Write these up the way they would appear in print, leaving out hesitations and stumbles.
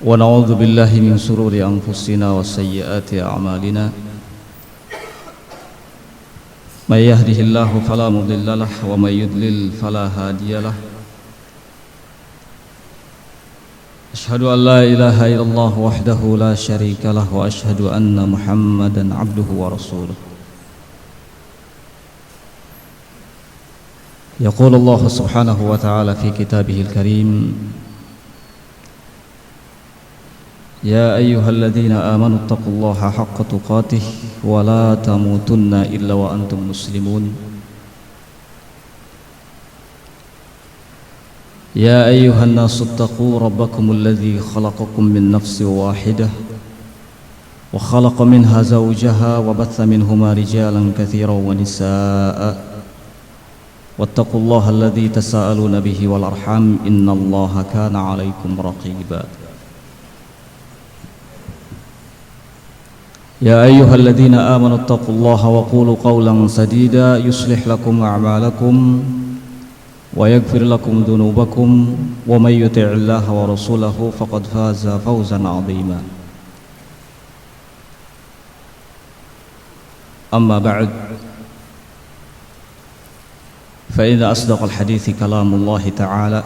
ونعوذ بالله من شرور أنفسنا وسيئات أعمالنا من يهده الله فلا مضل له ومن يضلل فلا هادي له أشهد أن لا إله إلا الله وحده لا شريك له وأشهد أن محمدا عبده ورسوله يقول الله سبحانه وتعالى في كتابه الكريم يا أيها الذين آمنوا اتقوا الله حق تقاته ولا تموتن إلا وأنتم مسلمون يا أيها الناس اتقوا ربكم الذي خلقكم من نفس واحدة وخلق منها زوجها وبث منهما رجالا كثيرا ونساء واتقوا الله الذي تساءلون به والأرحام إن الله كان عليكم رقيبا يا أيها الذين آمنوا اتقوا الله وقولوا قولا سديدا يصلح لكم أعمالكم ويغفر لكم ذنوبكم ومن يطع الله ورسوله فقد فاز فوزا عظيما أما بعد فإن أصدق الحديث كلام الله تعالى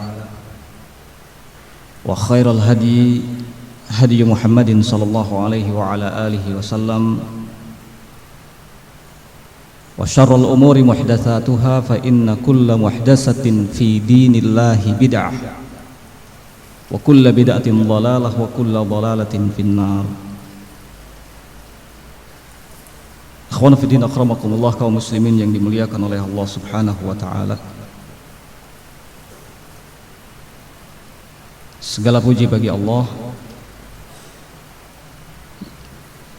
وخير الهدي هدي محمد صلى الله عليه وعلى آله وسلم وشر الأمور محدثاتها فإن كل محدثة في دين الله بدعة وكل بدعة ضلالة وكل ضلالة في النار. Ikhwan fillah akramakumullah, kaum muslimin yang dimuliakan oleh Allah Subhanahu wa taala. Segala puji bagi Allah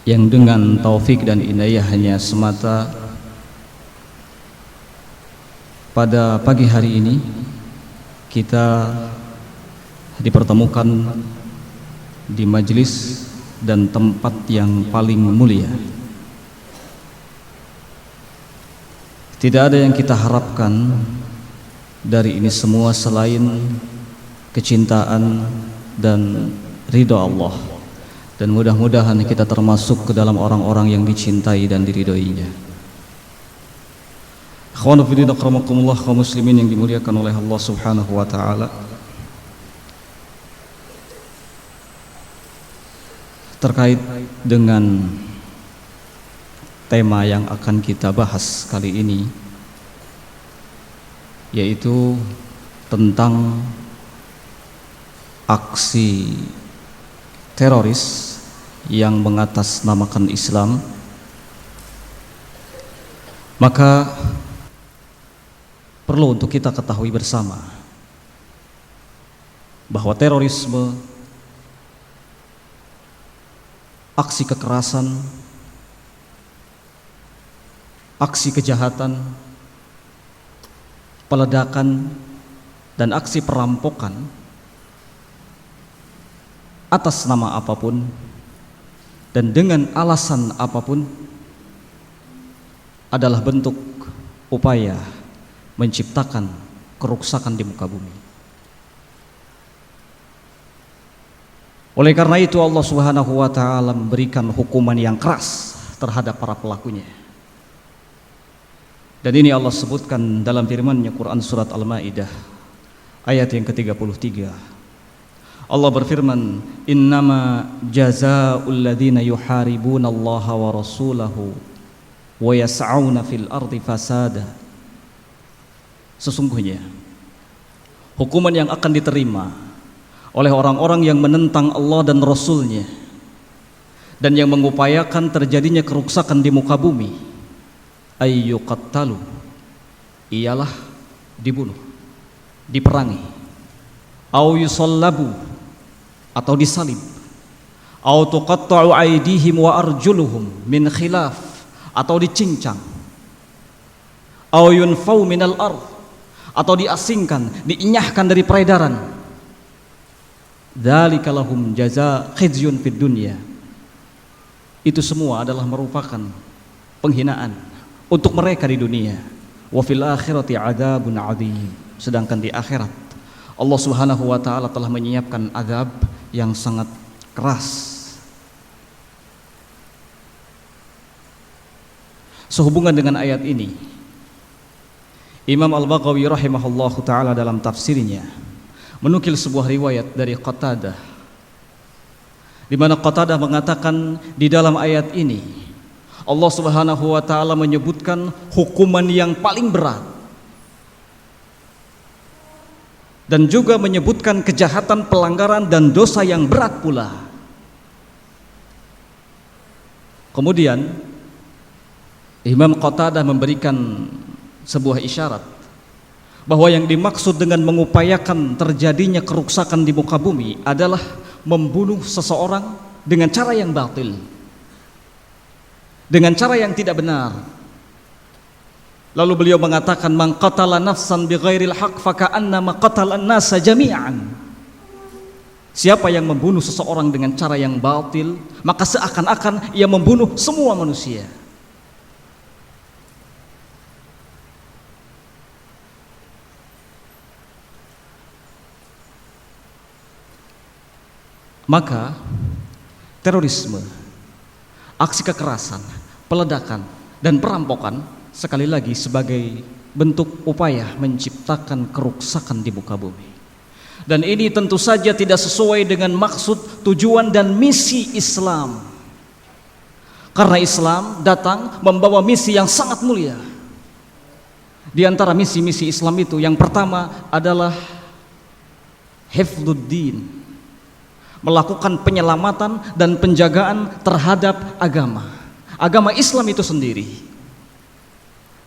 yang dengan taufik dan inayahnya semata pada pagi hari ini kita dipertemukan di majelis dan tempat yang paling mulia. Tidak ada yang kita harapkan dari ini semua selain kecintaan dan ridha Allah, dan mudah-mudahan kita termasuk ke dalam orang-orang yang dicintai dan diridhoinya. Akhwanu fillah akramakumullah, kaum muslimin yang dimuliakan oleh Allah Subhanahu wa taala. Terkait dengan tema yang akan kita bahas kali ini, yaitu tentang aksi teroris yang mengatasnamakan Islam. Maka perlu untuk kita ketahui bersama bahwa terorisme, aksi kekerasan, aksi kejahatan, peledakan, dan aksi perampokan atas nama apapun dan dengan alasan apapun adalah bentuk upaya menciptakan kerusakan di muka bumi. Oleh karena itu Allah Subhanahu wa taala memberikan hukuman yang keras terhadap para pelakunya. Dan ini Allah sebutkan dalam firman-Nya Quran surat Al-Maidah ayat yang ke-33. Allah berfirman, "Innama jazaa'ul ladzina yuharibuna Allah wa rasulahu wa yas'auna fil ardi fasada." Sesungguhnya hukuman yang akan diterima oleh orang-orang yang menentang Allah dan Rasul-Nya dan yang mengupayakan terjadinya kerusakan di muka bumi, ayyuqattalu, ialah dibunuh, diperangi, au yusallabu, atau disalib, au tuqatta'u aydihim wa arjuluhum min khilaf, atau dicincang, au yunfau minal ardh, atau diasingkan, diinyahkan dari peredaran. Dzalika lahum jazaa khizyun fid dunya. Itu semua adalah merupakan penghinaan untuk mereka di dunia. Wa fil akhirati adzabun adzim. Sedangkan di akhirat Allah Subhanahu wa taala telah menyiapkan azab yang sangat keras. Sehubungan dengan ayat ini, Imam Al-Baghawi rahimahullahu ta'ala dalam tafsirnya menukil sebuah riwayat dari Qatadah, di mana Qatadah mengatakan di dalam ayat ini Allah Subhanahu wa ta'ala menyebutkan hukuman yang paling berat dan juga menyebutkan kejahatan, pelanggaran dan dosa yang berat pula. Kemudian Imam Qatadah memberikan sebuah isyarat bahwa yang dimaksud dengan mengupayakan terjadinya kerusakan di muka bumi adalah membunuh seseorang dengan cara yang batil, dengan cara yang tidak benar. Lalu beliau mengatakan, man qatala nafsan bighairil haq faka'annama qatala an-nasa jami'an. Siapa yang membunuh seseorang dengan cara yang batil, maka seakan-akan ia membunuh semua manusia. Maka terorisme, aksi kekerasan, peledakan dan perampokan sekali lagi sebagai bentuk upaya menciptakan kerusakan di muka bumi. Dan ini tentu saja tidak sesuai dengan maksud, tujuan dan misi Islam. Karena Islam datang membawa misi yang sangat mulia. Di antara misi-misi Islam itu yang pertama adalah hifdzuddin, melakukan penyelamatan dan penjagaan terhadap agama Islam itu sendiri.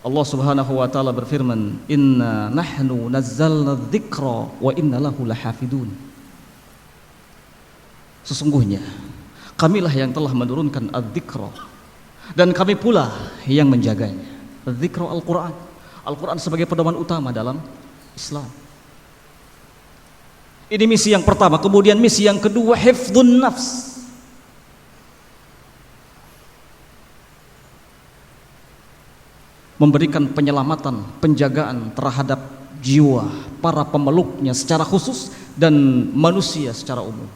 Allah Subhanahu wa ta'ala berfirman, inna nahnu nazzalna dzikra wa inna lahu lahafidun. Sesungguhnya kamilah yang telah menurunkan adzikra dan kami pula yang menjaganya. Adzikra Al-Quran, Al-Quran sebagai pedoman utama dalam Islam. Ini misi yang pertama. Kemudian misi yang kedua, hifdzun nafs, memberikan penyelamatan, penjagaan terhadap jiwa para pemeluknya secara khusus dan manusia secara umum.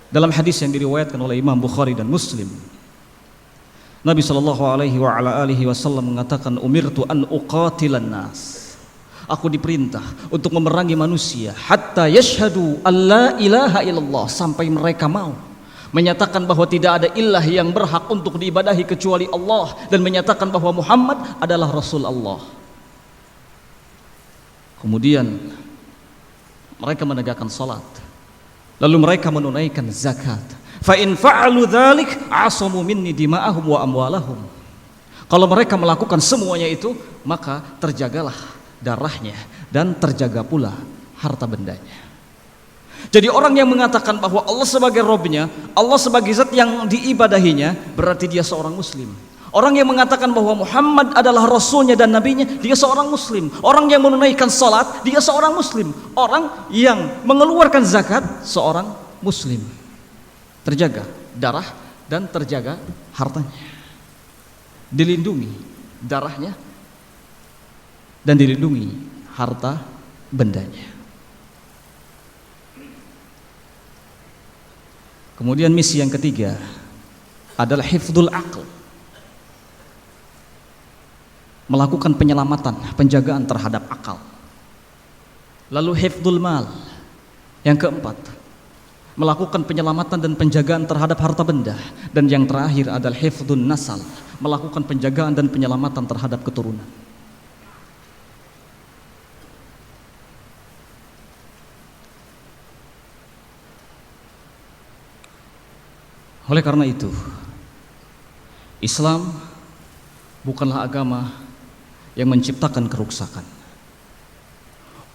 Dalam hadis yang diriwayatkan oleh Imam Bukhari dan Muslim, Nabi SAW mengatakan, umirtu an uqatilan nas, aku diperintah untuk memerangi manusia hatta yashhadu alla ilaha illallah, sampai mereka mau menyatakan bahwa tidak ada ilah yang berhak untuk diibadahi kecuali Allah, dan menyatakan bahwa Muhammad adalah Rasul Allah. Kemudian mereka menegakkan salat, lalu mereka menunaikan zakat. Fa in fa'alu dzalik asamu minni dima'ahum wa amwalahum. Kalau mereka melakukan semuanya itu, maka terjagalah darahnya dan terjaga pula harta bendanya. Jadi orang yang mengatakan bahwa Allah sebagai Rabbnya, Allah sebagai zat yang diibadahinya, berarti dia seorang muslim. Orang yang mengatakan bahwa Muhammad adalah Rasulnya dan Nabinya, dia seorang muslim. Orang yang menunaikan salat, dia seorang muslim. Orang yang mengeluarkan zakat, seorang muslim. Terjaga darah dan terjaga hartanya, dilindungi darahnya dan dilindungi harta bendanya. Kemudian misi yang ketiga adalah hifdzul aql, melakukan penyelamatan, penjagaan terhadap akal. Lalu hifdzul mal, yang keempat, melakukan penyelamatan dan penjagaan terhadap harta benda. Dan yang terakhir adalah hifdzun nasal, melakukan penjagaan dan penyelamatan terhadap keturunan. Oleh karena itu, Islam bukanlah agama yang menciptakan kerusakan.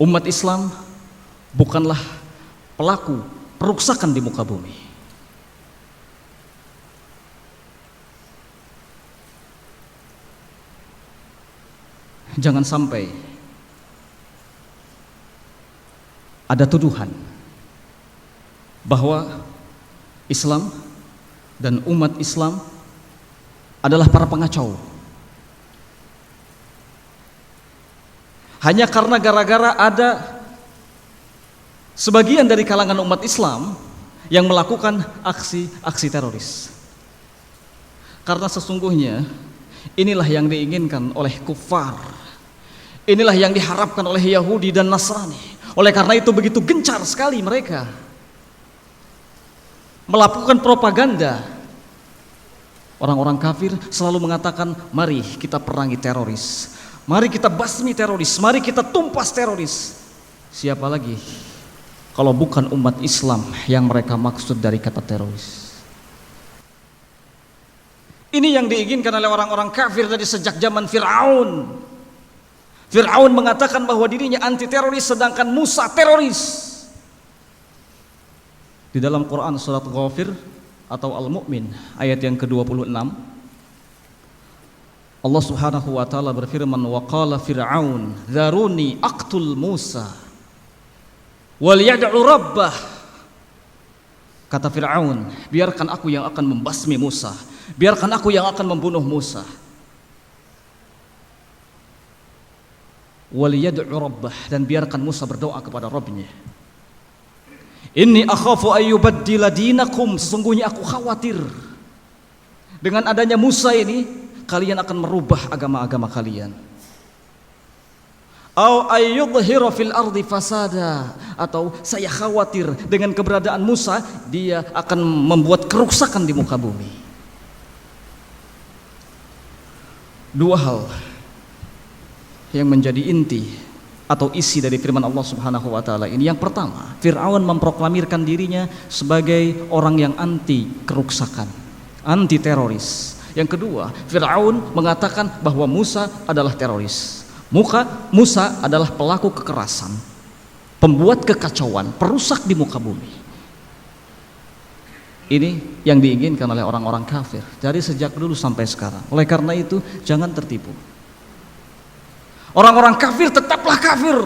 Umat Islam bukanlah pelaku perusakan di muka bumi. Jangan sampai ada tuduhan bahwa Islam dan umat Islam adalah para pengacau. Hanya karena gara-gara ada sebagian dari kalangan umat Islam yang melakukan aksi-aksi teroris. Karena sesungguhnya inilah yang diinginkan oleh kufar. Inilah yang diharapkan oleh Yahudi dan Nasrani. Oleh karena itu begitu gencar sekali mereka melakukan propaganda. Orang-orang kafir selalu mengatakan, mari kita perangi teroris, mari kita basmi teroris, mari kita tumpas teroris. Siapa lagi kalau bukan umat Islam yang mereka maksud dari kata teroris? Ini yang diinginkan oleh orang-orang kafir dari sejak zaman Fir'aun. Fir'aun mengatakan bahwa dirinya anti teroris, sedangkan Musa teroris. Di dalam Quran surat Ghafir atau Al-Mu'min ayat yang ke-26, Allah Subhanahu wa taala berfirman, wa qala fir'aun dzaruni aqtul Musa wal yad'u rabbah. Kata Fir'aun, biarkan aku yang akan membasmi Musa, biarkan aku yang akan membunuh Musa. Wal yad'u rabbah, dan biarkan Musa berdoa kepada Rabbnya. Inni akhafu ayyubaddila dinakum, sesungguhnya aku khawatir dengan adanya Musa ini kalian akan merubah agama-agama kalian. Au ayyudhhira fil ardi fasada, atau saya khawatir dengan keberadaan Musa dia akan membuat kerusakan di muka bumi. Dua hal yang menjadi inti atau isi dari firman Allah Subhanahu wa taala ini. Yang pertama, Fir'aun memproklamirkan dirinya sebagai orang yang anti kerusakan, anti teroris. Yang kedua, Fir'aun mengatakan bahwa Musa adalah teroris. Musa adalah pelaku kekerasan, pembuat kekacauan, perusak di muka bumi. Ini yang diinginkan oleh orang-orang kafir dari sejak dulu sampai sekarang. Oleh karena itu, jangan tertipu. Orang-orang kafir tetaplah kafir.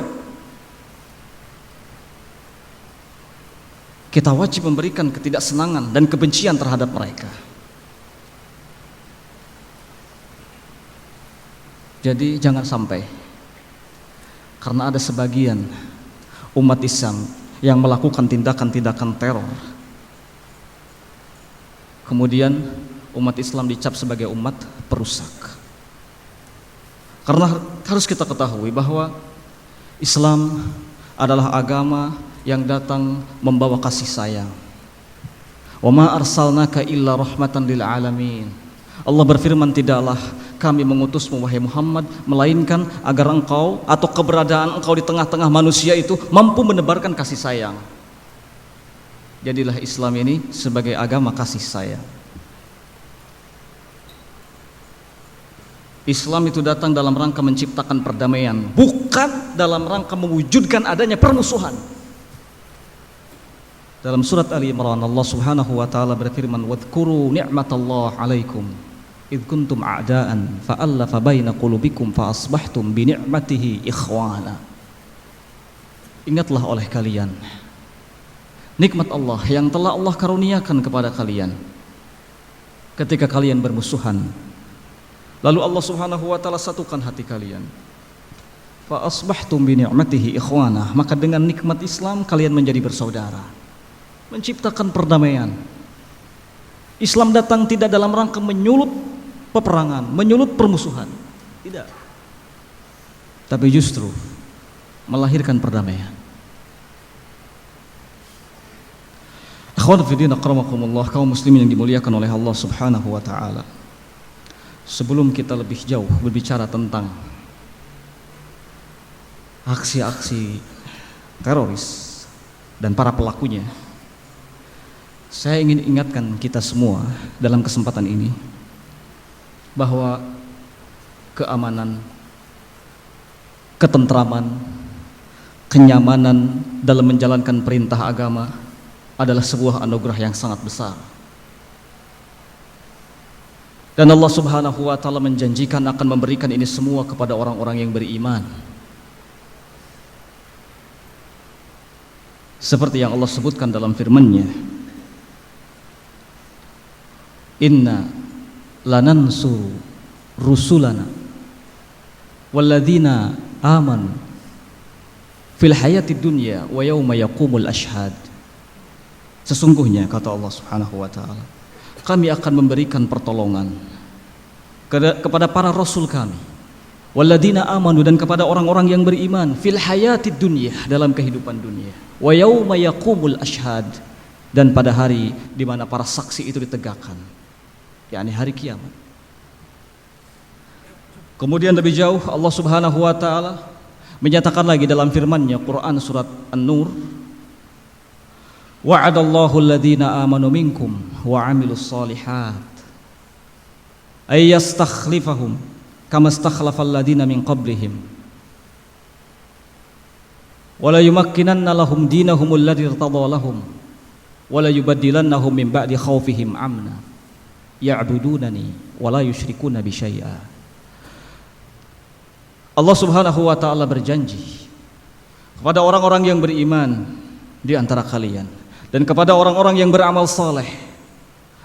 Kita wajib memberikan ketidaksenangan dan kebencian terhadap mereka. Jadi jangan sampai, karena ada sebagian umat Islam yang melakukan tindakan-tindakan teror, kemudian umat Islam dicap sebagai umat perusak. Karena harus kita ketahui bahwa Islam adalah agama yang datang membawa kasih sayang. Wa ma arsalnaka illa rahmatan lil alamin. Allah berfirman, tidaklah kami mengutusmu wahai Muhammad melainkan agar engkau atau keberadaan engkau di tengah-tengah manusia itu mampu menebarkan kasih sayang. Jadilah Islam ini sebagai agama kasih sayang. Islam itu datang dalam rangka menciptakan perdamaian, bukan dalam rangka mewujudkan adanya permusuhan. Dalam surat Ali Imran, Allah Subhanahu wa taala berfirman, wadhkuru ni'matallahi 'alaikum id kuntum a'daan fa'alafa baina qulubikum fa asbahtum bi ni'matihi ikhwana. Ingatlah oleh kalian nikmat Allah yang telah Allah karuniakan kepada kalian ketika kalian bermusuhan. Lalu Allah Subhanahu wa taala satukan hati kalian. Fa asbahtum bi ni'matihi ikhwana, maka dengan nikmat Islam kalian menjadi bersaudara. Menciptakan perdamaian. Islam datang tidak dalam rangka menyulut peperangan, menyulut permusuhan. Tidak. Tapi justru melahirkan perdamaian. Akhwan fi din akramakumullah, kaum muslimin yang dimuliakan oleh Allah Subhanahu wa taala. Sebelum kita lebih jauh berbicara tentang aksi-aksi teroris dan para pelakunya, saya ingin ingatkan kita semua dalam kesempatan ini bahwa keamanan, ketentraman, kenyamanan dalam menjalankan perintah agama adalah sebuah anugerah yang sangat besar. Dan Allah Subhanahu wa taala menjanjikan akan memberikan ini semua kepada orang-orang yang beriman. Seperti yang Allah sebutkan dalam firman-Nya, Inna lanansuru rusulana walladzina amanu fil hayatid dunya wa yauma yaqumul ashhad. Sesungguhnya kata Allah Subhanahu wa taala, kami akan memberikan pertolongan kepada para rasul kami, walladzina amanu, dan kepada orang-orang yang beriman, fil hayatid dunya, dalam kehidupan dunia, wa yauma yaqumul ashhad, dan pada hari di mana para saksi itu ditegakkan, yakni hari kiamat. Kemudian lebih jauh Allah Subhanahu wa taala menyatakan lagi dalam firman-Nya Quran surat An-Nur, wa'adallahu alladhina amanu minkum wa 'amilus shalihat ay yastakhlifahum kama istakhlafal ladina min qablihim wa la yumakkinanna lahum dinahum alladhi irtadha lahum wa la yubaddilannahum min ba'di khawfihim amna ya'budunani wa la yusyrikuna bi syai'a. Allah Subhanahu wa taala berjanji kepada orang-orang yang beriman di antara kalian dan kepada orang-orang yang beramal saleh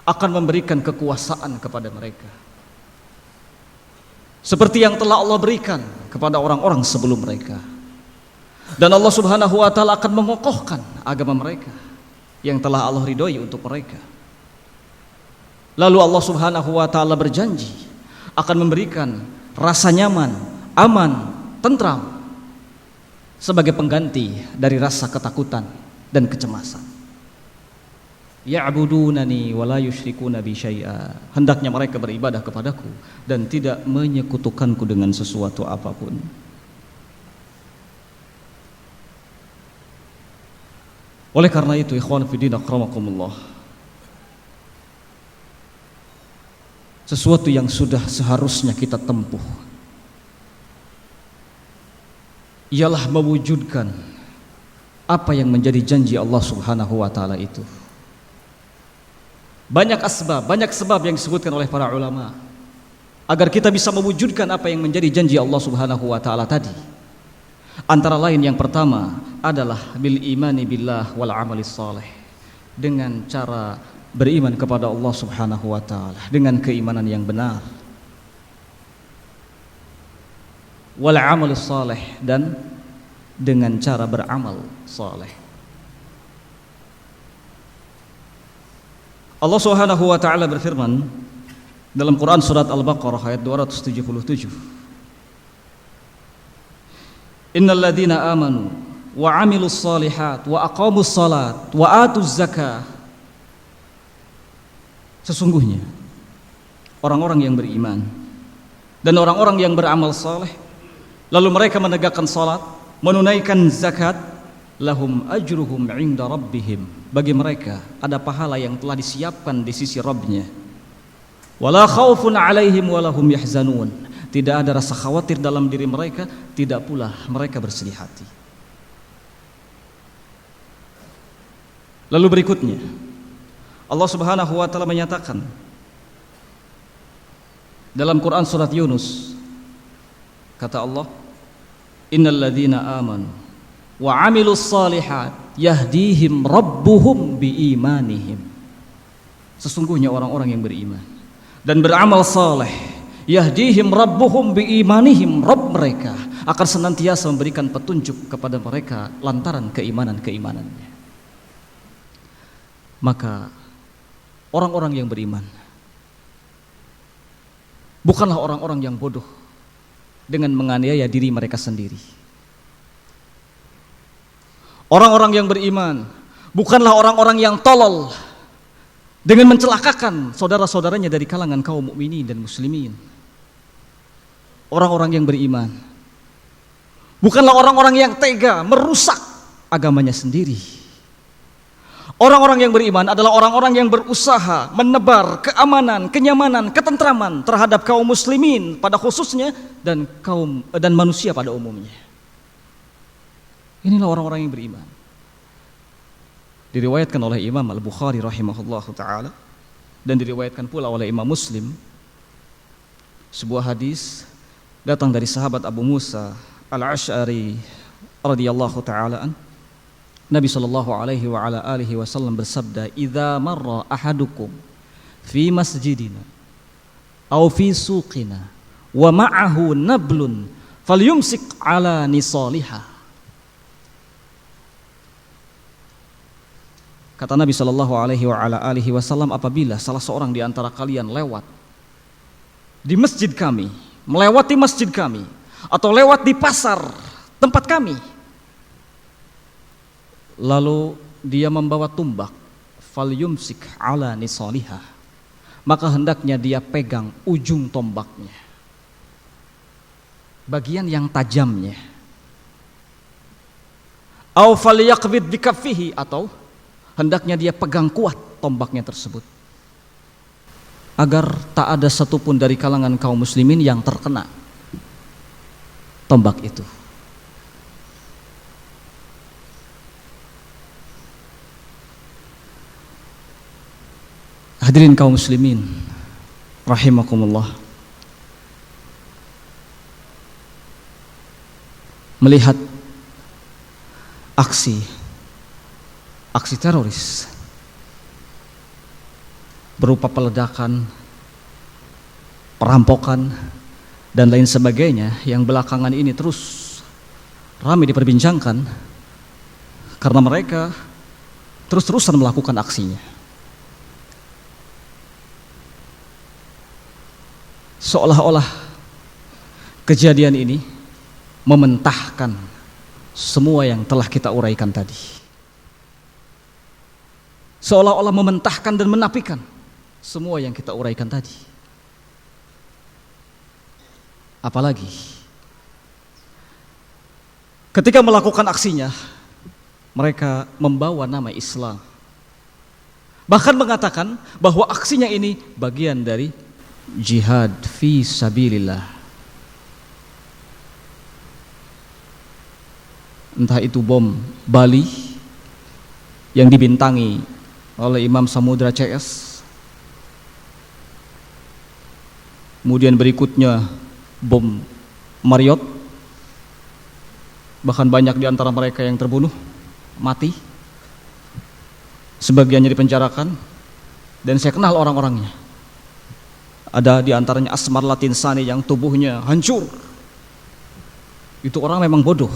akan memberikan kekuasaan kepada mereka seperti yang telah Allah berikan kepada orang-orang sebelum mereka, dan Allah Subhanahu wa taala akan mengokohkan agama mereka yang telah Allah ridhoi untuk mereka. Lalu Allah Subhanahu wa taala berjanji akan memberikan rasa nyaman, aman, tentram sebagai pengganti dari rasa ketakutan dan kecemasan. Ya'budunani wa la yusyrikuna bi syai'a. Hendaknya mereka beribadah kepadaku dan tidak menyekutukanku dengan sesuatu apapun. Oleh karena itu, ikhwan fillah akramakumullah, sesuatu yang sudah seharusnya kita tempuh ialah mewujudkan apa yang menjadi janji Allah Subhanahu wa taala itu. Banyak sebab yang disebutkan oleh para ulama agar kita bisa mewujudkan apa yang menjadi janji Allah Subhanahu wa taala tadi. Antara lain yang pertama adalah bil imani billah wal amalis saleh, dengan cara beriman kepada Allah Subhanahu wa taala dengan keimanan yang benar, wal amalis saleh, dan dengan cara beramal saleh. Allah Subhanahu wa taala berfirman dalam Quran surat Al-Baqarah ayat 277, innal ladzina amanu wa 'amilus shalihat wa aqamus shalat wa atuz zakah. Sesungguhnya orang-orang yang beriman dan orang-orang yang beramal saleh lalu mereka menegakkan salat, menunaikan zakat, lahum ajruhum 'inda rabbihim, bagi mereka ada pahala yang telah disiapkan di sisi Rabb-Nya. Wala khaufun 'alaihim walahum yahzanun, tidak ada rasa khawatir dalam diri mereka, tidak pula mereka bersedih hati. Lalu berikutnya Allah Subhanahu wa taala menyatakan dalam Quran surat Yunus, kata Allah, innal ladzina amanu wa 'amilus shalihat yahdihim rabbuhum biimanihim. Sesungguhnya orang-orang yang beriman dan beramal saleh, yahdihim rabbuhum biimanihim, Rabb mereka akan senantiasa memberikan petunjuk kepada mereka lantaran keimanan-keimanannya. Maka orang-orang yang beriman bukanlah orang-orang yang bodoh dengan menganiaya diri mereka sendiri. Orang-orang yang beriman bukanlah orang-orang yang tolol dengan mencelakakan saudara-saudaranya dari kalangan kaum mukminin dan muslimin. Orang-orang yang beriman bukanlah orang-orang yang tega merusak agamanya sendiri. Orang-orang yang beriman adalah orang-orang yang berusaha menebar keamanan, kenyamanan, ketentraman terhadap kaum muslimin pada khususnya dan manusia pada umumnya. Inilah orang-orang yang beriman. Diriwayatkan oleh Imam Al-Bukhari rahimahullahu ta'ala dan diriwayatkan pula oleh Imam Muslim, sebuah hadis datang dari sahabat Abu Musa Al-Asy'ari radhiyallahu ta'ala an. Nabi sallallahu alaihi wa ala alihi wasallam bersabda, "Idza marra ahadukum fi masjidina aw fi suqina wa ma'ahu nablun falyumsik ala nisaliha." Kata Nabi SAW, apabila salah seorang di antara kalian lewat di masjid kami, melewati masjid kami, atau lewat di pasar tempat kami, lalu dia membawa tumbak, falyumsik ala nisaliha, maka hendaknya dia pegang ujung tombaknya, bagian yang tajamnya. Au falyaqbid bikaffihi, atau hendaknya dia pegang kuat tombaknya tersebut, agar tak ada satupun dari kalangan kaum muslimin yang terkena tombak itu. Hadirin kaum muslimin rahimakumullah, melihat aksi teroris berupa peledakan, perampokan, dan lain sebagainya yang belakangan ini terus ramai diperbincangkan karena mereka terus-terusan melakukan aksinya. Seolah-olah kejadian ini mementahkan semua yang telah kita uraikan tadi. Seolah-olah mementahkan dan menafikan semua yang kita uraikan tadi. Apalagi ketika melakukan aksinya, mereka membawa nama Islam, bahkan mengatakan bahwa aksinya ini bagian dari jihad fi sabilillah. Entah itu bom Bali yang dibintangi oleh Imam Samudra CS, kemudian berikutnya bom Marriott, bahkan banyak di antara mereka yang terbunuh, mati, sebagiannya dipenjarakan, dan saya kenal orang-orangnya. Ada di antaranya Asmar Latinsani yang tubuhnya hancur. Itu orang memang bodoh.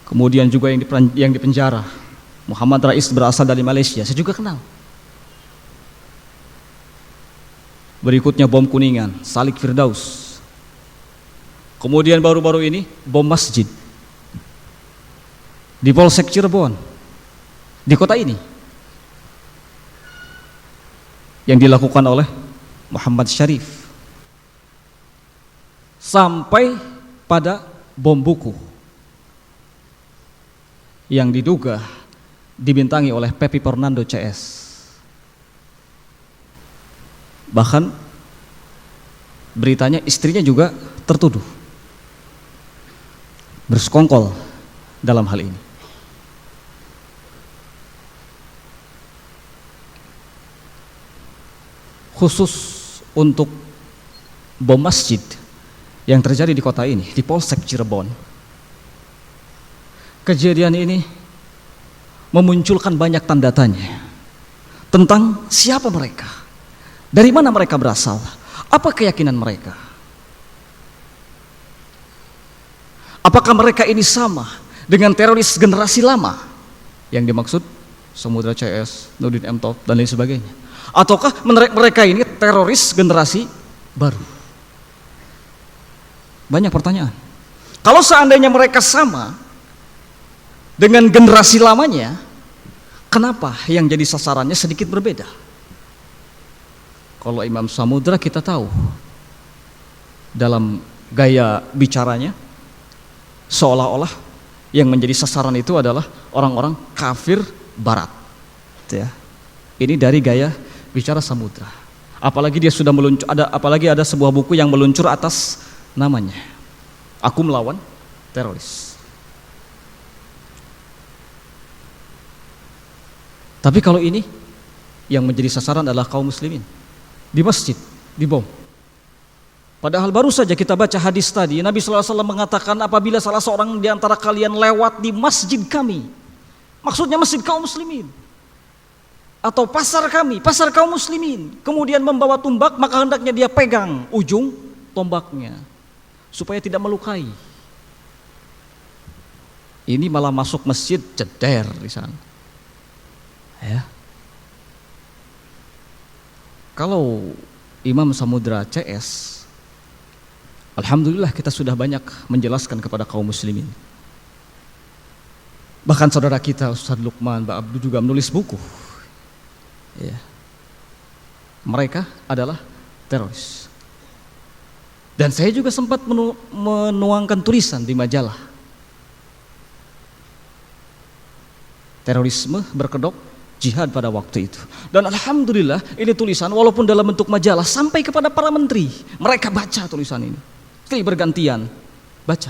Kemudian juga yang dipenjara, Muhammad Rais berasal dari Malaysia, saya juga kenal. Berikutnya bom Kuningan, Salik Firdaus. Kemudian baru-baru ini bom masjid di Polsek Cirebon, di kota ini, yang dilakukan oleh Muhammad Syarif. Sampai pada bom buku yang diduga dibintangi oleh Pepi Fernando CS. Bahkan beritanya istrinya juga tertuduh bersekongkol dalam hal ini. Khusus untuk bom masjid yang terjadi di kota ini, di Polsek Cirebon, kejadian ini memunculkan banyak tanda tanya tentang siapa mereka, dari mana mereka berasal, apa keyakinan mereka. Apakah mereka ini sama dengan teroris generasi lama yang dimaksud Samudra CS, Nurdin M. Top, dan lain sebagainya? Ataukah mereka ini teroris generasi baru? Banyak pertanyaan. Kalau seandainya mereka sama dengan generasi lamanya, kenapa yang jadi sasarannya sedikit berbeda? Kalau Imam Samudra kita tahu dalam gaya bicaranya seolah-olah yang menjadi sasaran itu adalah orang-orang kafir barat, ya. Ini dari gaya bicara Samudra. Apalagi dia sudah meluncur, apalagi ada sebuah buku yang meluncur atas namanya, Aku Melawan Teroris. Tapi kalau ini yang menjadi sasaran adalah kaum muslimin di masjid, di bom. Padahal baru saja kita baca hadis tadi, Nabi SAW mengatakan apabila salah seorang di antara kalian lewat di masjid kami, maksudnya masjid kaum muslimin, atau pasar kami, pasar kaum muslimin, kemudian membawa tombak, maka hendaknya dia pegang ujung tombaknya supaya tidak melukai. Ini malah masuk masjid ceder di sana. Ya. Kalau Imam Samudra CS, alhamdulillah kita sudah banyak menjelaskan kepada kaum muslimin. Bahkan saudara kita Ustaz Lukman, Mbak Abdu juga menulis buku. Ya. Mereka adalah teroris. Dan saya juga sempat menuangkan tulisan di majalah. Terorisme berkedok jihad pada waktu itu. Dan alhamdulillah ini tulisan walaupun dalam bentuk majalah sampai kepada para menteri. Mereka baca tulisan ini. Silih bergantian baca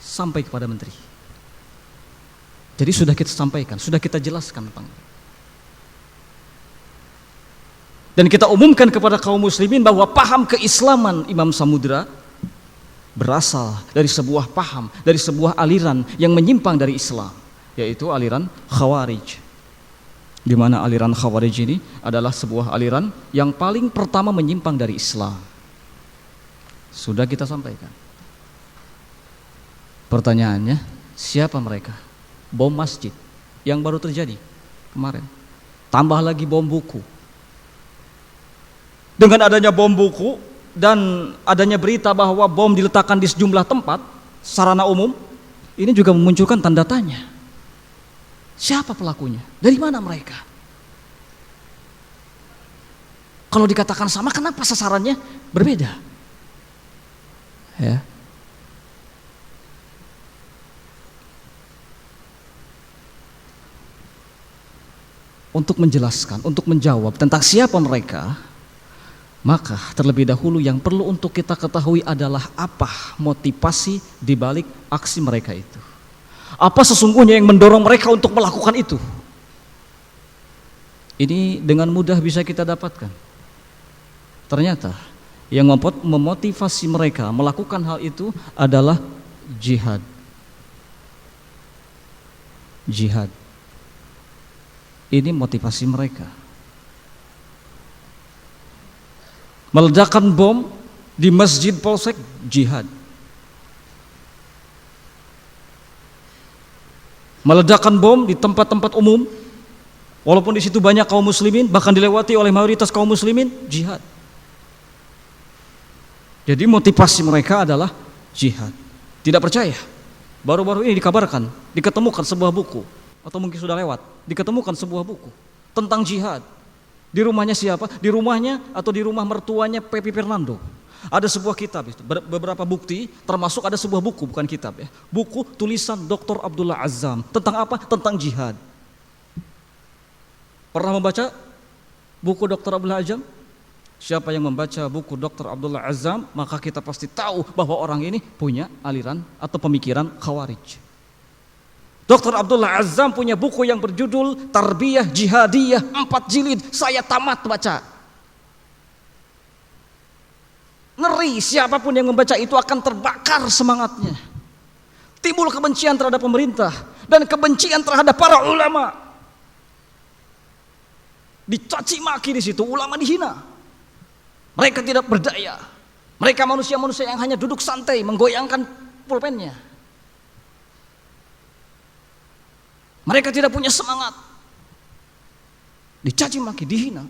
sampai kepada menteri. Jadi sudah kita sampaikan, sudah kita jelaskan tentang. Dan kita umumkan kepada kaum muslimin bahwa paham keislaman Imam Samudra berasal dari sebuah paham, dari sebuah aliran yang menyimpang dari Islam, yaitu aliran Khawarij. Di mana aliran Khawarij ini adalah sebuah aliran yang paling pertama menyimpang dari Islam. Sudah kita sampaikan. Pertanyaannya, siapa mereka? Bom masjid yang baru terjadi kemarin. Tambah lagi bom buku. Dengan adanya bom buku dan adanya berita bahwa bom diletakkan di sejumlah tempat sarana umum, ini juga memunculkan tanda tanya. Siapa pelakunya? Dari mana mereka? Kalau dikatakan sama, kenapa sasarannya berbeda? Ya. Untuk menjelaskan, untuk menjawab tentang siapa mereka, maka terlebih dahulu yang perlu untuk kita ketahui adalah apa motivasi di balik aksi mereka itu. Apa sesungguhnya yang mendorong mereka untuk melakukan itu? Ini dengan mudah bisa kita dapatkan. Ternyata yang memotivasi mereka melakukan hal itu adalah jihad. Jihad. Ini motivasi mereka. Meledakkan bom di masjid polsek, jihad. Meledakkan bom di tempat-tempat umum, walaupun di situ banyak kaum muslimin, bahkan dilewati oleh mayoritas kaum muslimin, jihad. Jadi motivasi mereka adalah jihad. Tidak percaya? Baru-baru ini dikabarkan, diketemukan sebuah buku, atau mungkin sudah lewat, diketemukan sebuah buku tentang jihad. Di rumahnya siapa? Di rumahnya atau di rumah mertuanya Pepi Fernando. Ada sebuah kitab itu, beberapa bukti, termasuk ada sebuah buku, bukan kitab ya. Buku tulisan Dr. Abdullah Azzam. Tentang apa? Tentang jihad. Pernah membaca buku Dr. Abdullah Azzam? Siapa yang membaca buku Dr. Abdullah Azzam, maka kita pasti tahu bahwa orang ini punya aliran atau pemikiran Khawarij. Dr. Abdullah Azzam punya buku yang berjudul Tarbiyah Jihadiyah 4 jilid. Saya tamat baca. Ngeri, siapapun yang membaca itu akan terbakar semangatnya. Timbul kebencian terhadap pemerintah dan kebencian terhadap para ulama. Dicaci maki di situ, ulama dihina. Mereka tidak berdaya. Mereka manusia-manusia yang hanya duduk santai menggoyangkan pulpennya. Mereka tidak punya semangat. Dicaci maki, dihina.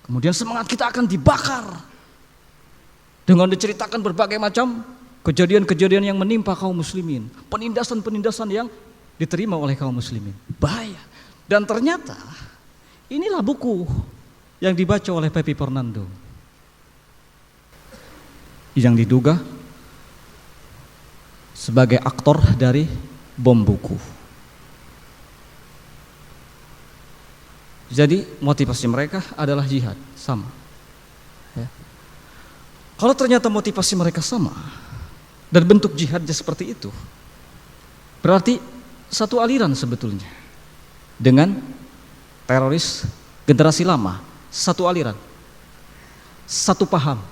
Kemudian semangat kita akan dibakar dengan diceritakan berbagai macam kejadian-kejadian yang menimpa kaum muslimin, penindasan-penindasan yang diterima oleh kaum muslimin. Bahaya. Dan ternyata inilah buku yang dibaca oleh Pepi Fernando yang diduga sebagai aktor dari bom buku. Jadi motivasi mereka adalah jihad, sama. Ya. Kalau ternyata motivasi mereka sama dan bentuk jihadnya seperti itu, berarti satu aliran sebetulnya dengan teroris generasi lama, satu aliran, satu paham,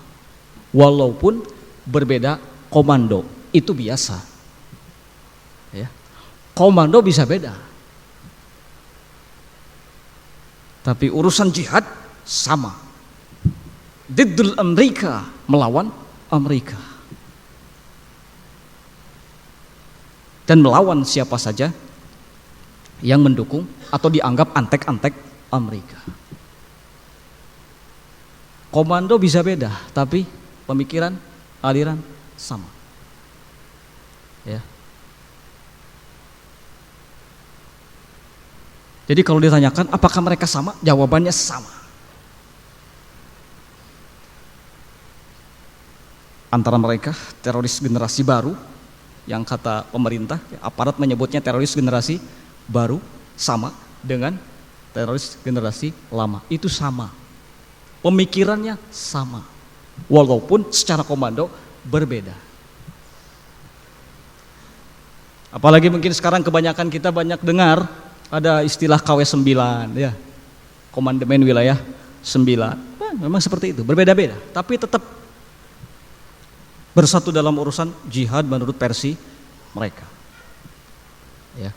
walaupun berbeda komando, itu biasa. Ya. Komando bisa beda. Tapi urusan jihad sama. Diddul Amerika, melawan Amerika. dan melawan siapa saja yang mendukung atau dianggap antek-antek Amerika. Komando bisa beda, tapi pemikiran, aliran sama. Ya. Jadi kalau ditanyakan apakah mereka sama, jawabannya sama. Antara mereka teroris generasi baru, yang kata pemerintah, aparat menyebutnya teroris generasi baru, sama dengan teroris generasi lama. Itu sama, pemikirannya sama, walaupun secara komando berbeda. Apalagi mungkin sekarang kebanyakan kita banyak dengar ada istilah KW9 ya, Komandemen Wilayah 9. Memang seperti itu, berbeda-beda, tapi tetap bersatu dalam urusan jihad menurut versi mereka. Ya.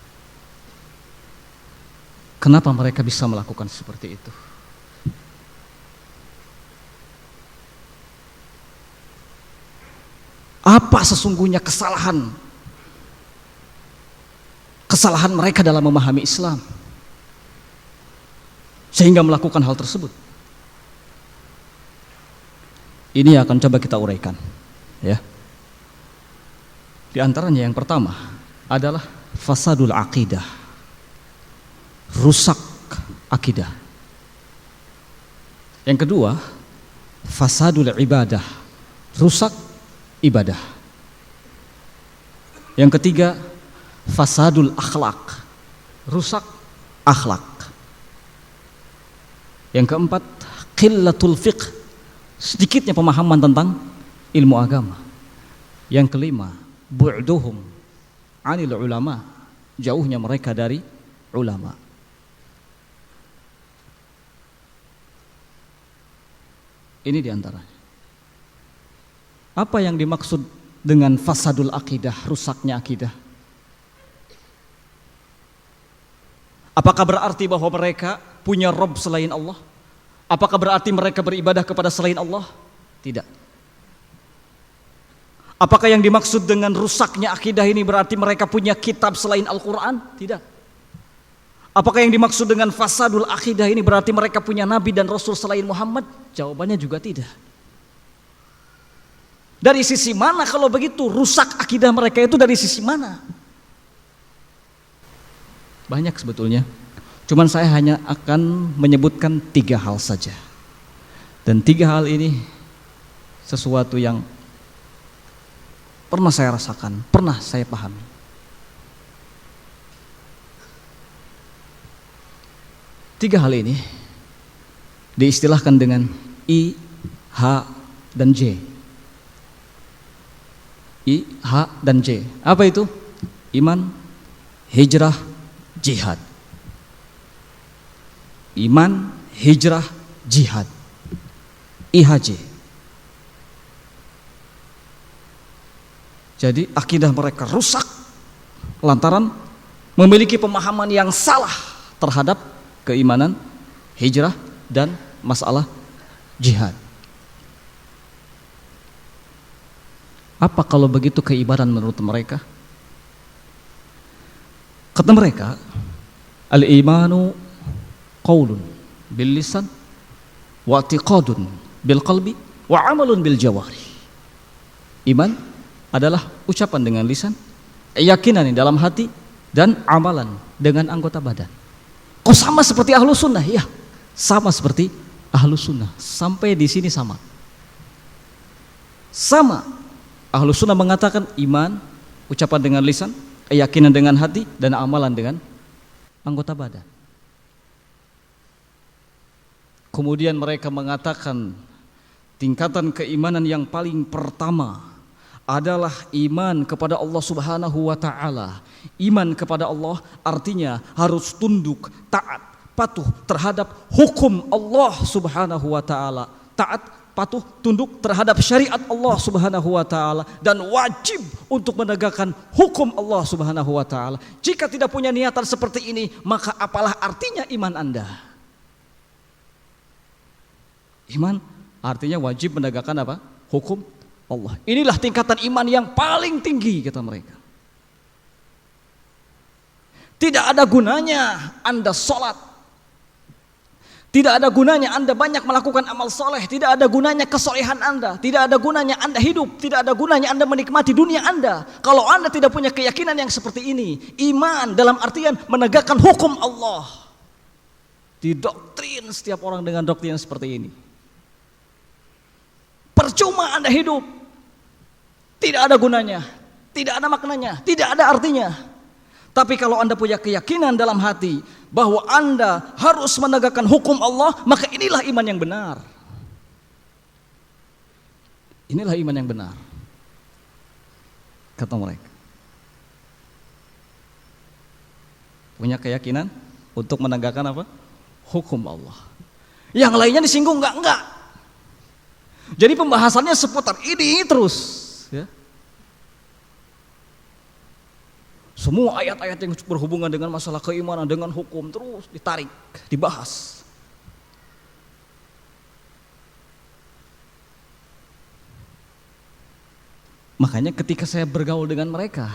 Kenapa mereka bisa melakukan seperti itu? Apa sesungguhnya kesalahan mereka dalam memahami Islam sehingga melakukan hal tersebut? Ini akan coba kita uraikan. Ya. Di antaranya yang pertama adalah fasadul aqidah, rusak akidah. Yang kedua, fasadul ibadah, rusak ibadah. Yang ketiga, fasadul akhlak, rusak akhlak. Yang keempat, qillatul fiqh, sedikitnya pemahaman tentang ilmu agama. Yang kelima, bu'duhum anil ulama, jauhnya mereka dari ulama. Ini diantaranya. Apa yang dimaksud dengan fasadul akidah, rusaknya akidah? Apakah berarti bahwa mereka punya Rabb selain Allah? Apakah berarti mereka beribadah kepada selain Allah? Tidak. Apakah yang dimaksud dengan rusaknya akidah ini berarti mereka punya kitab selain Al-Quran? Tidak. Apakah yang dimaksud dengan fasadul akidah ini berarti mereka punya Nabi dan Rasul selain Muhammad? Jawabannya juga tidak. Dari sisi mana kalau begitu rusak akidah mereka itu dari sisi mana? Banyak sebetulnya. Cuman saya hanya akan menyebutkan 3 hal saja. Dan 3 hal ini sesuatu yang pernah saya rasakan, pernah saya pahami. Tiga hal ini diistilahkan dengan I, H, dan J. I, H, dan J. Apa itu? Iman, hijrah, jihad. Iman, hijrah, jihad. IHJ. Jadi akidah mereka rusak lantaran memiliki pemahaman yang salah terhadap keimanan, hijrah, dan masalah jihad. Apa kalau begitu keimanan menurut mereka? Kata mereka, al-imanu qaulun bil lisan wa i'tiqadun bil qalbi wa amalun bil jawari. Iman adalah ucapan dengan lisan, keyakinan di dalam hati, dan amalan dengan anggota badan. Kok sama seperti ahlu sunnah? Ya, sama seperti ahlu sunnah. Sampai di sini sama. Sama. Ahlu sunnah mengatakan iman, ucapan dengan lisan, keyakinan dengan hati, dan amalan dengan anggota badan. Kemudian mereka mengatakan tingkatan keimanan yang paling pertama adalah iman kepada Allah Subhanahu wa taala. Iman kepada Allah artinya harus tunduk, taat, patuh terhadap hukum Allah Subhanahu wa taala. Taat, patuh, tunduk terhadap syariat Allah Subhanahu wa taala dan wajib untuk menegakkan hukum Allah Subhanahu wa taala. Jika tidak punya niatan seperti ini, maka apalah artinya iman Anda? Iman artinya wajib menegakkan apa? Hukum Allah. Inilah tingkatan iman yang paling tinggi, kata mereka. Tidak ada gunanya Anda sholat, tidak ada gunanya Anda banyak melakukan amal soleh, tidak ada gunanya kesolehan Anda, tidak ada gunanya Anda hidup, tidak ada gunanya Anda menikmati dunia Anda kalau Anda tidak punya keyakinan yang seperti ini. Iman dalam artian menegakkan hukum Allah. Didoktrin setiap orang dengan doktrin seperti ini. Percuma Anda hidup, tidak ada gunanya, tidak ada maknanya, tidak ada artinya. Tapi kalau Anda punya keyakinan dalam hati bahwa Anda harus menegakkan hukum Allah, maka inilah iman yang benar. Inilah iman yang benar, kata mereka. Punya keyakinan untuk menegakkan apa? Hukum Allah. Yang lainnya disinggung enggak. Jadi pembahasannya seputar ini terus, ya. Semua ayat-ayat yang berhubungan dengan masalah keimanan, dengan hukum terus ditarik, dibahas. Makanya ketika saya bergaul dengan mereka,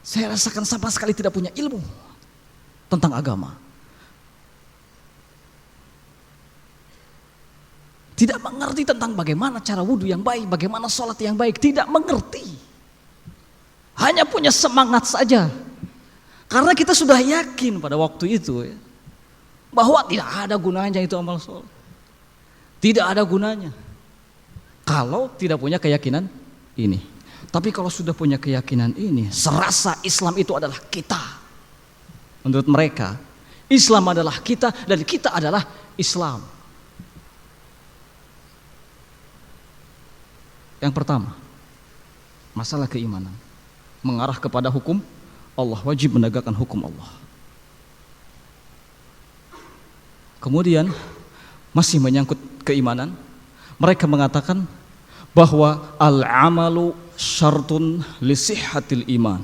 saya rasakan sama sekali tidak punya ilmu tentang agama. Tidak mengerti tentang bagaimana cara wudhu yang baik, bagaimana sholat yang baik, tidak mengerti. Hanya punya semangat saja. Karena kita sudah yakin pada waktu itu ya, bahwa tidak ada gunanya itu amal soleh. Tidak ada gunanya kalau tidak punya keyakinan ini. Tapi kalau sudah punya keyakinan ini, serasa Islam itu adalah kita. Menurut mereka, Islam adalah kita dan kita adalah Islam. Yang pertama, masalah keimanan mengarah kepada hukum Allah, wajib menegakkan hukum Allah. Kemudian masih menyangkut keimanan, mereka mengatakan bahwa al-amalu syartun li sihhatil iman.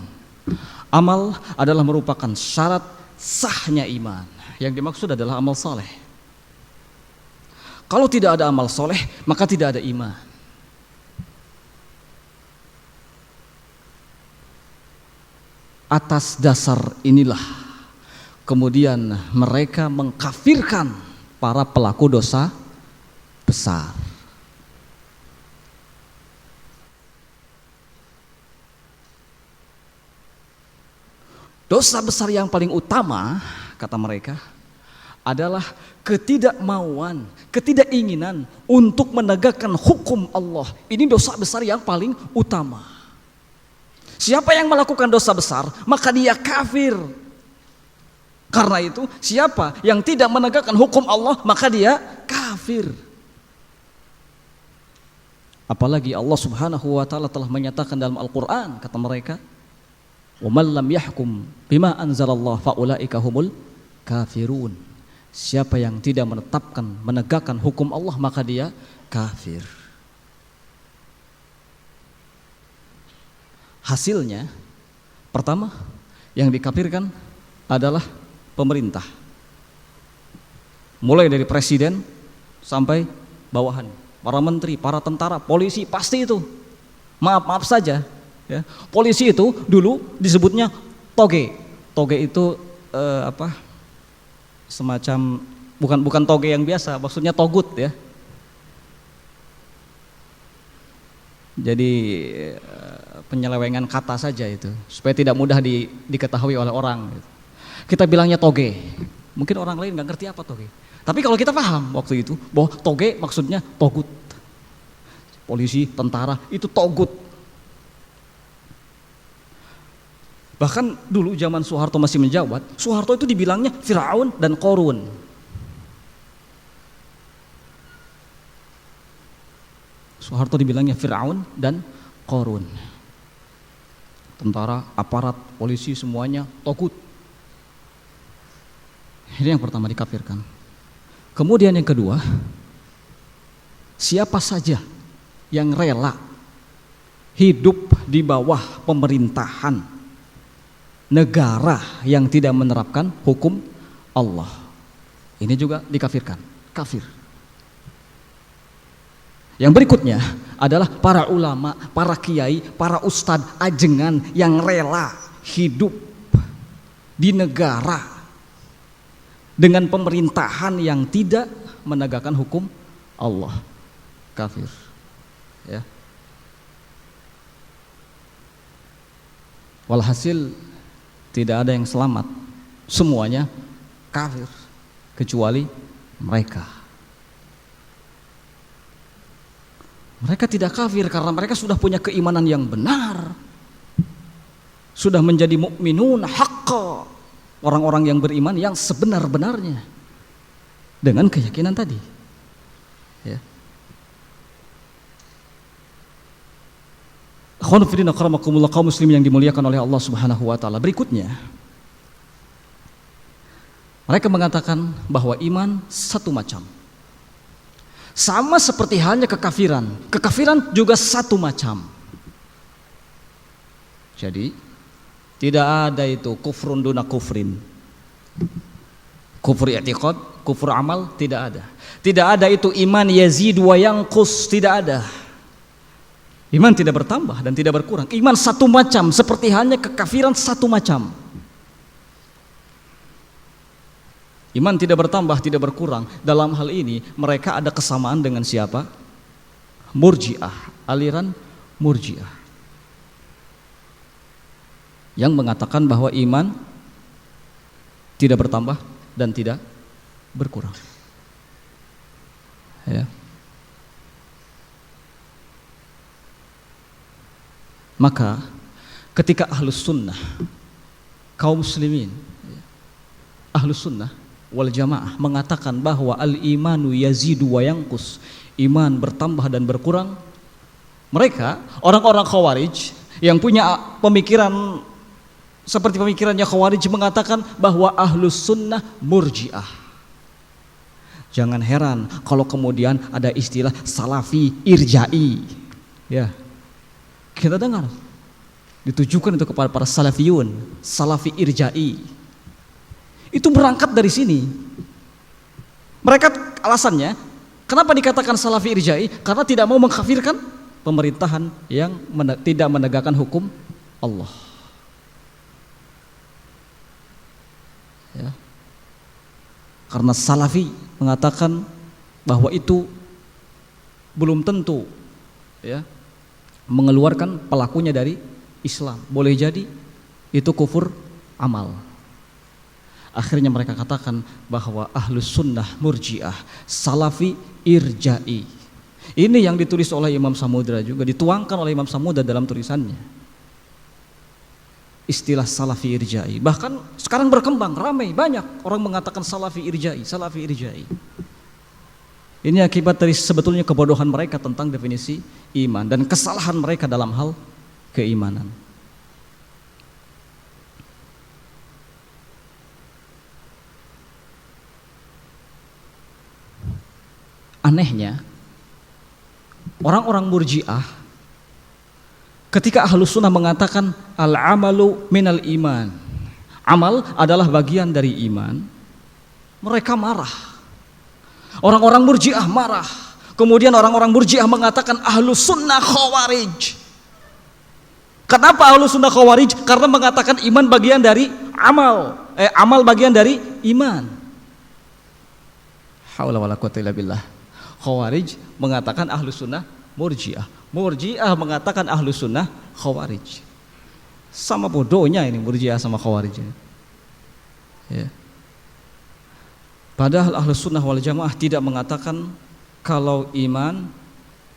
Amal adalah merupakan syarat sahnya iman. Yang dimaksud adalah amal saleh. Kalau tidak ada amal soleh, maka tidak ada iman. Atas dasar inilah kemudian mereka mengkafirkan para pelaku dosa besar. Dosa besar yang paling utama, kata mereka, adalah ketidakmauan, ketidakinginan untuk menegakkan hukum Allah. Ini dosa besar yang paling utama. Siapa yang melakukan dosa besar, maka dia kafir. Karena itu, siapa yang tidak menegakkan hukum Allah, maka dia kafir. Apalagi Allah Subhanahu wa taala telah menyatakan dalam Al-Qur'an, kata mereka, "Wa man lam yahkum bima anzalallah fa ulaika humul kafirun." Siapa yang tidak menegakkan hukum Allah, maka dia kafir. Hasilnya, pertama yang dikafirkan adalah pemerintah. Mulai dari presiden sampai bawahan, para menteri, para tentara, polisi, pasti itu. Maaf saja, ya. Polisi itu dulu disebutnya toge. Toge itu semacam bukan toge yang biasa, maksudnya togut ya. Jadi penyelewengan kata saja itu, supaya tidak mudah diketahui oleh orang. Kita bilangnya toge, mungkin orang lain nggak ngerti apa toge. Tapi kalau kita paham waktu itu bahwa toge maksudnya togut. Polisi, tentara itu togut. Bahkan dulu zaman Soeharto masih menjabat, Soeharto itu dibilangnya Firaun dan Qorun. Soeharto dibilangnya Firaun dan Qorun. Tentara, aparat, polisi semuanya togut. Ini yang pertama dikafirkan. Kemudian yang kedua, siapa saja yang rela hidup di bawah pemerintahan negara yang tidak menerapkan hukum Allah, ini juga dikafirkan, kafir. Yang berikutnya adalah para ulama, para kiai, para ustadz, ajengan yang rela hidup di negara dengan pemerintahan yang tidak menegakkan hukum Allah, kafir. Ya. Walhasil tidak ada yang selamat, semuanya kafir kecuali mereka. Mereka tidak kafir karena mereka sudah punya keimanan yang benar, sudah menjadi mukminun haqqa, orang-orang yang beriman yang sebenar-benarnya dengan keyakinan tadi. Ya. Akhwan fillah akramakumullah, kaum muslimin yang dimuliakan oleh Allah Subhanahu wa taala. Berikutnya, mereka mengatakan bahwa iman satu macam. Sama seperti halnya kekafiran. Kekafiran juga satu macam. Jadi, tidak ada itu kufrun duna kufrin. Kufur i'tiqad, kufur amal, tidak ada. Tidak ada itu iman yazid wa yanqus, tidak ada. Iman tidak bertambah dan tidak berkurang. Iman satu macam, seperti halnya kekafiran satu macam. Iman tidak bertambah, tidak berkurang. Dalam hal ini mereka ada kesamaan dengan siapa? Murji'ah, aliran Murji'ah, yang mengatakan bahwa iman tidak bertambah dan tidak berkurang. Ya. Maka ketika ahlus sunnah, kaum muslimin, ahlus sunnah wal jamaah mengatakan bahwa al-imanu yazidu wa yanqus, iman bertambah dan berkurang, mereka orang-orang khawarij yang punya pemikiran seperti pemikirannya khawarij mengatakan bahwa ahlus sunnah murji'ah. Jangan heran kalau kemudian ada istilah salafi irja'i. Ya, kita dengar ditujukan itu kepada para salafiyun, salafi irja'i. Itu berangkat dari sini. Mereka alasannya kenapa dikatakan salafi irja'i? Karena tidak mau mengkafirkan pemerintahan yang tidak menegakkan hukum Allah. Ya. Karena salafi mengatakan bahwa itu belum tentu, ya, mengeluarkan pelakunya dari Islam. Boleh jadi itu kufur amal. Akhirnya mereka katakan bahwa ahlus sunnah murji'ah, salafi irja'i. Ini yang ditulis oleh Imam Samudra, juga dituangkan oleh Imam Samudra dalam tulisannya. Istilah salafi irja'i bahkan sekarang berkembang, ramai, banyak orang mengatakan salafi irja'i, salafi irja'i. Ini akibat dari sebetulnya kebodohan mereka tentang definisi iman dan kesalahan mereka dalam hal keimanan. Anehnya, orang-orang murji'ah ketika ahlus sunnah mengatakan al-amalu minal iman, amal adalah bagian dari iman, mereka marah. Orang-orang murji'ah marah. Kemudian orang-orang murji'ah mengatakan ahlus sunnah khawarij. Kenapa ahlus sunnah khawarij? Karena mengatakan iman bagian dari amal, amal bagian dari iman. Haula wala quwwata illa billah. Khawarij mengatakan ahlus sunnah murji'ah, murji'ah mengatakan ahlus sunnah khawarij. Sama bodohnya ini murji'ah sama khawarij ini. Ya. Padahal ahlus sunnah wal jamaah tidak mengatakan kalau iman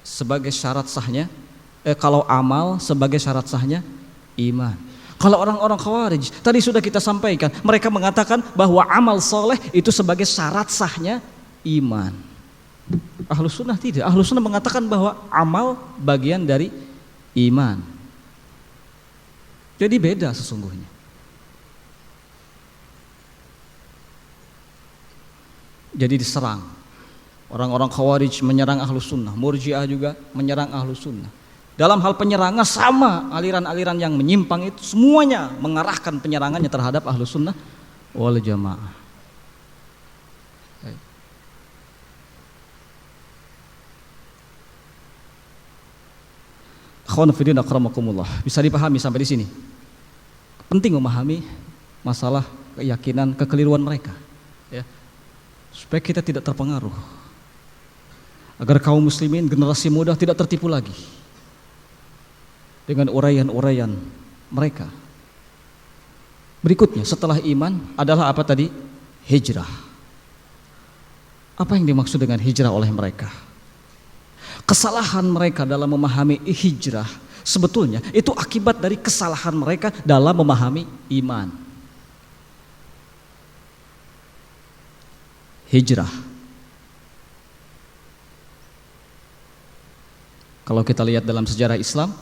sebagai syarat sahnya, kalau amal sebagai syarat sahnya iman. Kalau orang-orang khawarij tadi sudah kita sampaikan, mereka mengatakan bahwa amal soleh itu sebagai syarat sahnya iman. Ahlus sunnah tidak. Ahlus sunnah mengatakan bahwa amal bagian dari iman. Jadi beda sesungguhnya. Jadi diserang. Orang-orang khawarij menyerang ahlus sunnah, murji'ah juga menyerang ahlus sunnah. Dalam hal penyerangan sama, aliran-aliran yang menyimpang itu semuanya mengarahkan penyerangannya terhadap ahlus sunnah wal jamaah. Akhwan fillah akramakumullah. Bisa dipahami sampai di sini? Penting memahami masalah keyakinan, kekeliruan mereka, ya, supaya kita tidak terpengaruh, agar kaum muslimin generasi muda tidak tertipu lagi dengan uraian-uraian mereka. Berikutnya setelah iman adalah apa tadi? Hijrah. Apa yang dimaksud dengan hijrah oleh mereka? Kesalahan mereka dalam memahami hijrah sebetulnya itu akibat dari kesalahan mereka dalam memahami iman. Hijrah, kalau kita lihat dalam sejarah Islam,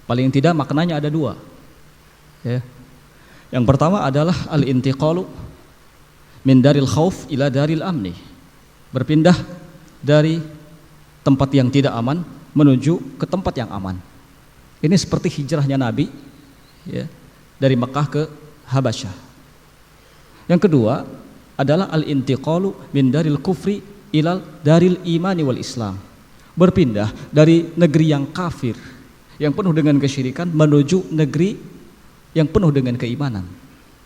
paling tidak maknanya ada dua, ya. Yang pertama adalah al-intiqalu min daril khauf ila daril amni, berpindah dari tempat yang tidak aman menuju ke tempat yang aman. Ini seperti hijrahnya Nabi, ya, dari Mekah ke Habasyah. Yang kedua adalah al-intiqalu min daril kufri ila daril imani wal Islam, berpindah dari negeri yang kafir, yang penuh dengan kesyirikan, menuju negeri yang penuh dengan keimanan.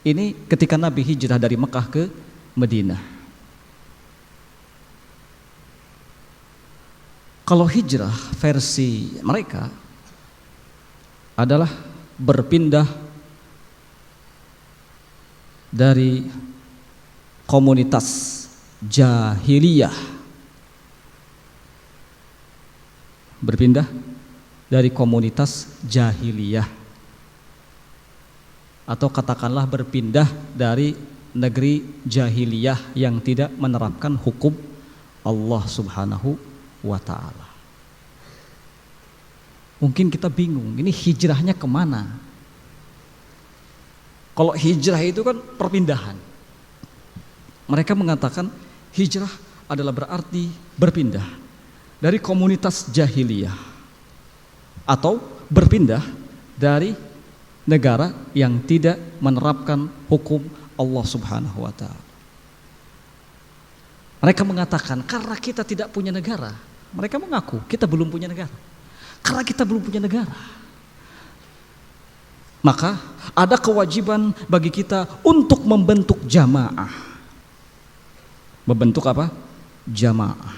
Ini ketika Nabi hijrah dari Mekah ke Madinah. Kalau hijrah versi mereka adalah berpindah dari komunitas jahiliyah, berpindah dari komunitas jahiliyah, atau katakanlah berpindah dari negeri jahiliyah yang tidak menerapkan hukum Allah Subhanahu wa ta'ala. Mungkin kita bingung, ini hijrahnya kemana? Kalau hijrah itu kan perpindahan. Mereka mengatakan hijrah adalah berarti berpindah dari komunitas jahiliyah atau berpindah dari negara yang tidak menerapkan hukum Allah Subhanahu wa ta'ala. Mereka mengatakan karena kita tidak punya negara. Mereka mengaku kita belum punya negara. Karena kita belum punya negara, maka ada kewajiban bagi kita untuk membentuk jamaah. Membentuk apa? Jamaah.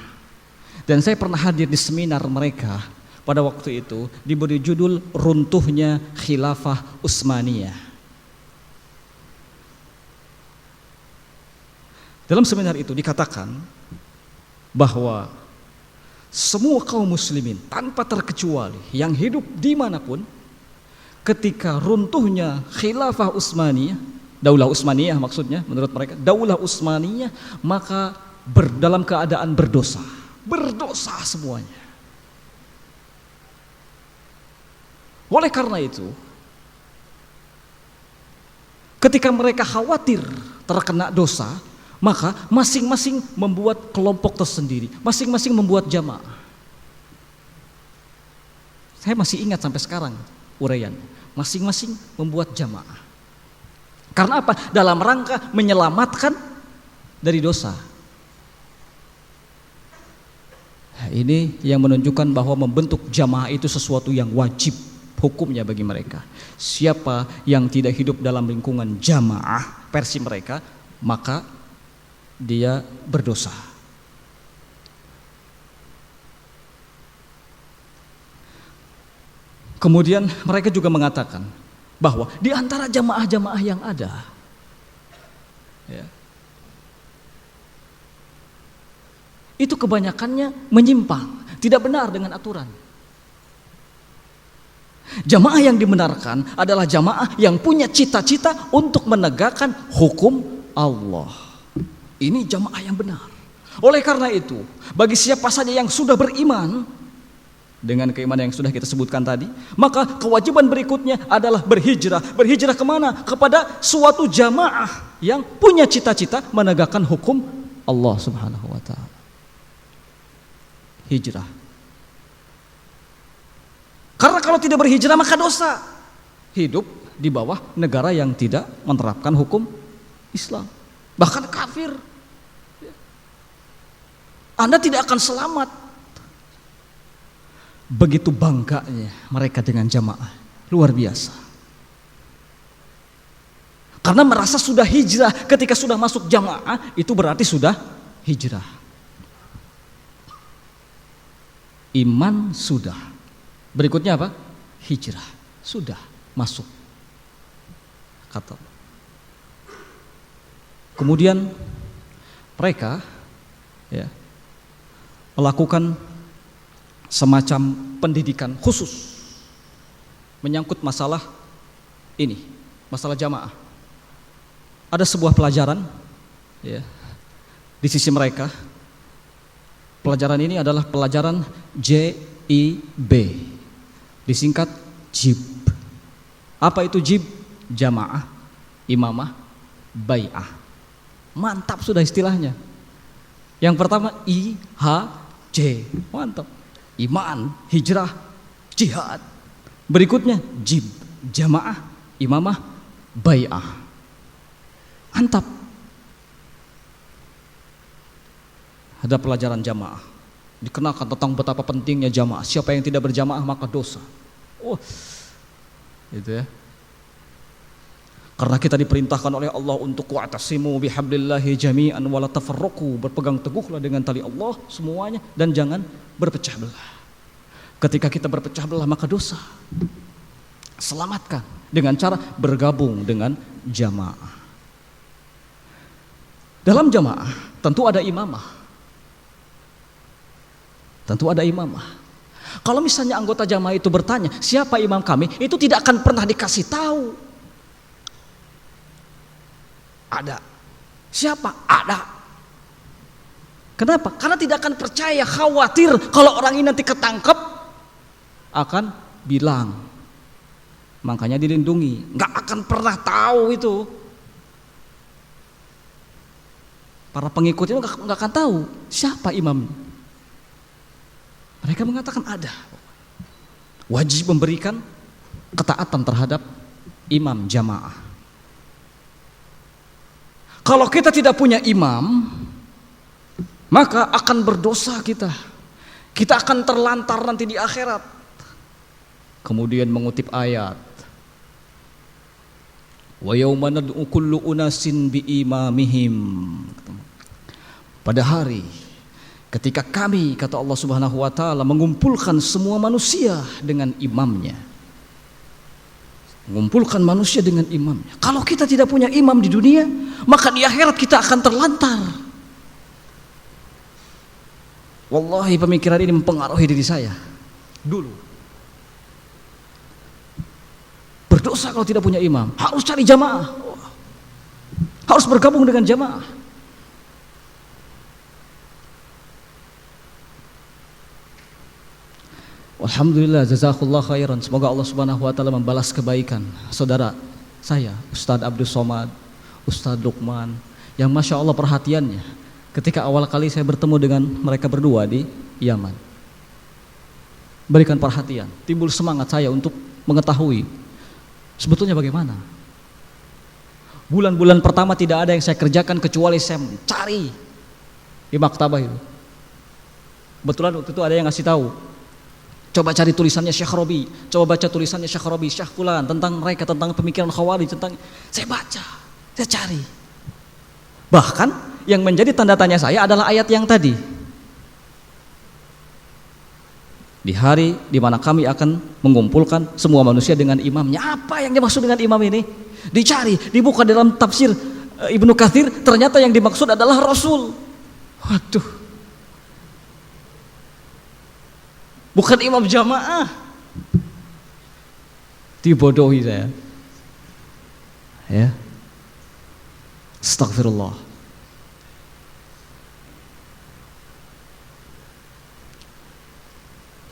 Dan saya pernah hadir di seminar mereka. Pada waktu itu diberi judul runtuhnya Khilafah Utsmaniyah. Dalam seminar itu dikatakan bahwa semua kaum muslimin tanpa terkecuali yang hidup dimanapun, ketika runtuhnya Khilafah Utsmaniyah, Daulah Utsmaniyah maksudnya menurut mereka, Daulah Utsmaniyah, maka dalam keadaan berdosa semuanya. Oleh karena itu, ketika mereka khawatir terkena dosa, maka masing-masing membuat kelompok tersendiri, masing-masing membuat jamaah. Saya masih ingat sampai sekarang uraian, masing-masing membuat jamaah. Karena apa? Dalam rangka menyelamatkan dari dosa. Nah, ini yang menunjukkan bahwa membentuk jamaah itu sesuatu yang wajib hukumnya bagi mereka. Siapa yang tidak hidup dalam lingkungan jamaah versi mereka, maka dia berdosa. Kemudian mereka juga mengatakan bahwa di antara jamaah-jamaah yang ada, ya, itu kebanyakannya menyimpang, tidak benar dengan aturan. Jamaah yang dibenarkan adalah jamaah yang punya cita-cita untuk menegakkan hukum Allah. Ini jamaah yang benar. Oleh karena itu, bagi siapa saja yang sudah beriman dengan keimanan yang sudah kita sebutkan tadi, maka kewajiban berikutnya adalah berhijrah. Berhijrah kemana? Kepada suatu jamaah yang punya cita-cita menegakkan hukum Allah Subhanahu wa ta'ala. Hijrah. Karena kalau tidak berhijrah maka dosa. Hidup di bawah negara yang tidak menerapkan hukum Islam, bahkan kafir. Anda tidak akan selamat. Begitu bangganya mereka dengan jamaah, luar biasa. Karena merasa sudah hijrah. Ketika sudah masuk jamaah, itu berarti sudah hijrah. Iman sudah. Berikutnya apa? Hijrah. Sudah masuk. Kata. Kemudian mereka melakukan semacam pendidikan khusus menyangkut masalah ini, masalah jamaah. Ada sebuah pelajaran di sisi mereka. Pelajaran ini adalah pelajaran JIB, disingkat JIB. Apa itu JIB? Jamaah, imamah, bai'ah. Mantap sudah istilahnya. Yang pertama IHJ, mantap. Iman, hijrah, jihad. Berikutnya JIB, jamaah, imamah, bai'ah. Mantap. Ada pelajaran jamaah. Dikenakan tentang betapa pentingnya jamaah. Siapa yang tidak berjamaah maka dosa. Oh, itu ya. Karena kita diperintahkan oleh Allah untuk wa'tasimu bihablillahi jami'an wala tafarraqu, berpegang teguhlah dengan tali Allah semuanya dan jangan berpecah belah. Ketika kita berpecah belah maka dosa. Selamatkan dengan cara bergabung dengan jamaah. Dalam jamaah tentu ada imamah. Tentu ada imamah. Kalau misalnya anggota jamaah itu bertanya, siapa imam kami? Itu tidak akan pernah dikasih tahu. Ada. Siapa? Ada. Kenapa? Karena tidak akan percaya, khawatir kalau orang ini nanti ketangkep akan bilang. Makanya dilindungi. Nggak akan pernah tahu itu. Para pengikut itu nggak akan tahu siapa imamnya. Mereka mengatakan ada. Wajib memberikan ketaatan terhadap imam jamaah. Kalau kita tidak punya imam, maka akan berdosa kita. Kita akan terlantar nanti di akhirat. Kemudian mengutip ayat. Wa yauma nad'u kullu unasin bi imamihim. Pada hari ketika kami, kata Allah Subhanahu wa taala, mengumpulkan semua manusia dengan imamnya. Mengumpulkan manusia dengan imamnya. Kalau kita tidak punya imam di dunia, maka di akhirat kita akan terlantar. Wallahi pemikiran ini mempengaruhi diri saya dulu. Berdosa kalau tidak punya imam. Harus cari jamaah. Harus bergabung dengan jamaah. Alhamdulillah, jazakallah khairan. Semoga Allah Subhanahu wa taala membalas kebaikan saudara saya, Ustadz Abdul Somad, Ustadz Lukman, yang Masya Allah perhatiannya ketika awal kali saya bertemu dengan mereka berdua di Yaman. Berikan perhatian, timbul semangat saya untuk mengetahui sebetulnya bagaimana. Bulan-bulan pertama tidak ada yang saya kerjakan kecuali saya cari di maktabah itu. Kebetulan waktu itu ada yang ngasih tahu, coba cari tulisannya Syekh Robi, coba baca tulisannya Syekh Robi, Syekh Fulan, tentang mereka, tentang pemikiran Khawarij, tentang. Saya baca, saya cari. Bahkan yang menjadi tanda tanya saya adalah ayat yang tadi. Di hari di mana kami akan mengumpulkan semua manusia dengan imamnya. Apa yang dimaksud dengan imam ini? Dicari, dibuka dalam tafsir Ibnu Katsir, ternyata yang dimaksud adalah Rasul. Waduh. Bukan imam jamaah. Dibodohi saya. Ya. Astagfirullah.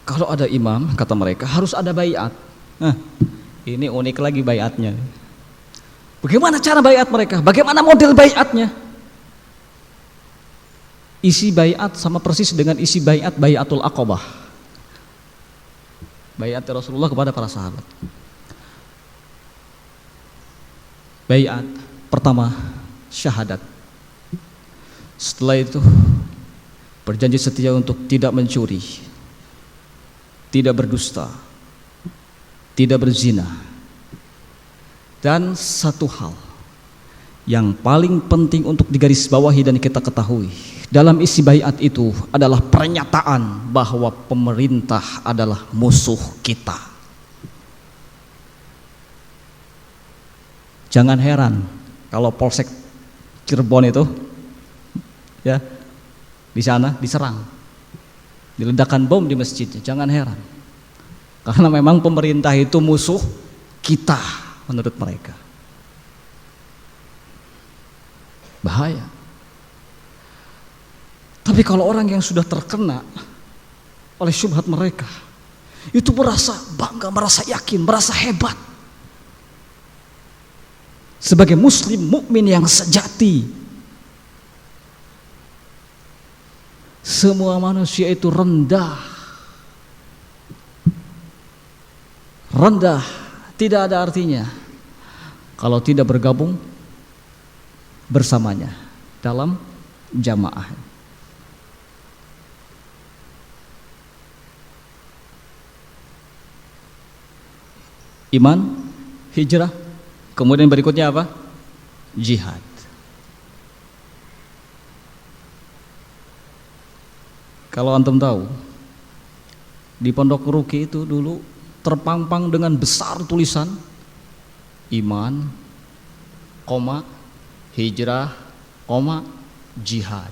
Kalau ada imam, kata mereka, harus ada baiat. Nah, ini unik lagi baiatnya. Bagaimana cara baiat mereka? Bagaimana model baiatnya? Isi baiat sama persis dengan isi baiat Baiatul Aqabah. Baiat Rasulullah kepada para sahabat. Baiat pertama syahadat. Setelah itu berjanji setia untuk tidak mencuri, tidak berdusta, tidak berzina. Dan satu hal, Yang paling penting untuk digarisbawahi dan kita ketahui dalam isi baiat itu adalah pernyataan bahwa pemerintah adalah musuh kita. Jangan heran kalau Polsek Cirebon itu ya di sana diserang, diledakkan bom di masjidnya. Jangan heran, karena memang pemerintah itu musuh kita menurut mereka. Bahaya. Tapi kalau orang yang sudah terkena oleh syubhat mereka, itu merasa bangga, merasa yakin, merasa hebat. Sebagai muslim mukmin yang sejati, semua manusia itu rendah. Rendah tidak ada artinya kalau tidak bergabung bersamanya dalam jamaah. Iman, hijrah, kemudian berikutnya apa? Jihad. Kalau antum tahu, di Pondok Ruki itu dulu terpampang dengan besar tulisan iman, koma, hijrah, koma, jihad.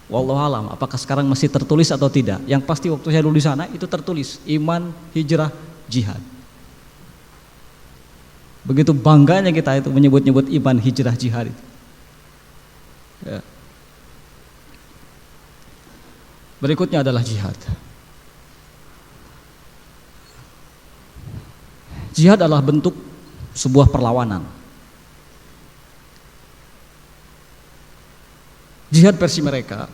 Wallahu alam, apakah sekarang masih tertulis atau tidak? Yang pasti waktu saya dulu di sana itu tertulis iman, hijrah, jihad. Begitu bangganya kita itu menyebut-nyebut iman, hijrah, jihad itu. Ya. Berikutnya adalah jihad. Jihad adalah bentuk sebuah perlawanan. Jihad versi mereka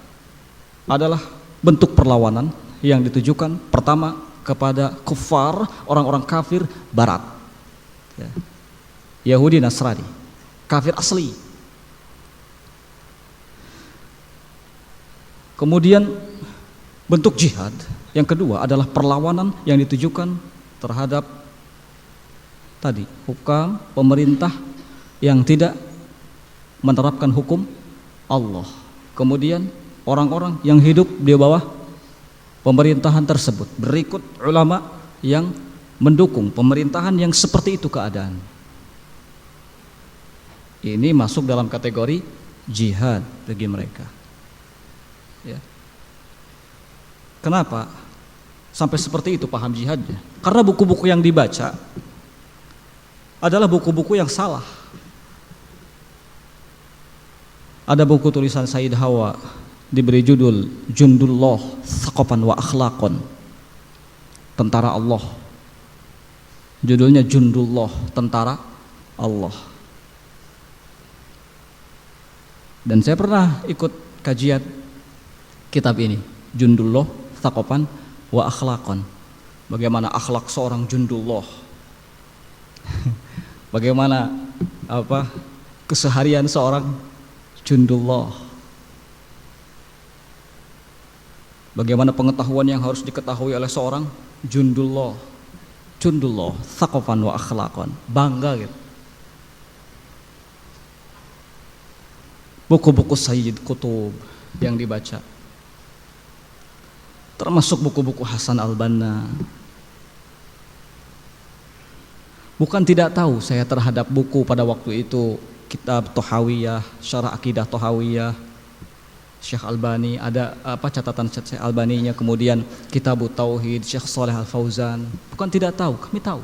adalah bentuk perlawanan yang ditujukan pertama kepada kufar, orang-orang kafir barat, ya. Yahudi, Nasrani, kafir asli. Kemudian bentuk jihad yang kedua adalah perlawanan yang ditujukan terhadap tadi hukam pemerintah yang tidak menerapkan hukum Allah. Kemudian orang-orang yang hidup di bawah pemerintahan tersebut. Berikut ulama yang mendukung pemerintahan yang seperti itu keadaan. Ini masuk dalam kategori jihad bagi mereka. Ya. Kenapa sampai seperti itu paham jihadnya? Karena buku-buku yang dibaca adalah buku-buku yang salah. Ada buku tulisan Said Hawa diberi judul Jundullah Thaqafan wa Akhlaqan, tentara Allah. Judulnya Jundullah, tentara Allah. Dan saya pernah ikut kajian kitab ini, Jundullah Thaqafan wa Akhlaqan. Bagaimana akhlak seorang Jundullah? Bagaimana keseharian seorang Jundullah? Bagaimana pengetahuan yang harus diketahui oleh seorang Jundullah? Jundullah Thaqafan wa Akhlaqan. Bangga gitu. Buku-buku Sayyid Qutb yang dibaca, termasuk buku-buku Hasan al-Banna. Bukan tidak tahu saya terhadap buku pada waktu itu, kitab Tohawiyah, Syarah Akidah Tohawiyah, Syekh Albani, ada catatan Syekh Albaninya, kemudian Kitab Tauhid Syekh Shalih Al-Fauzan. Bukan tidak tahu, kami tahu.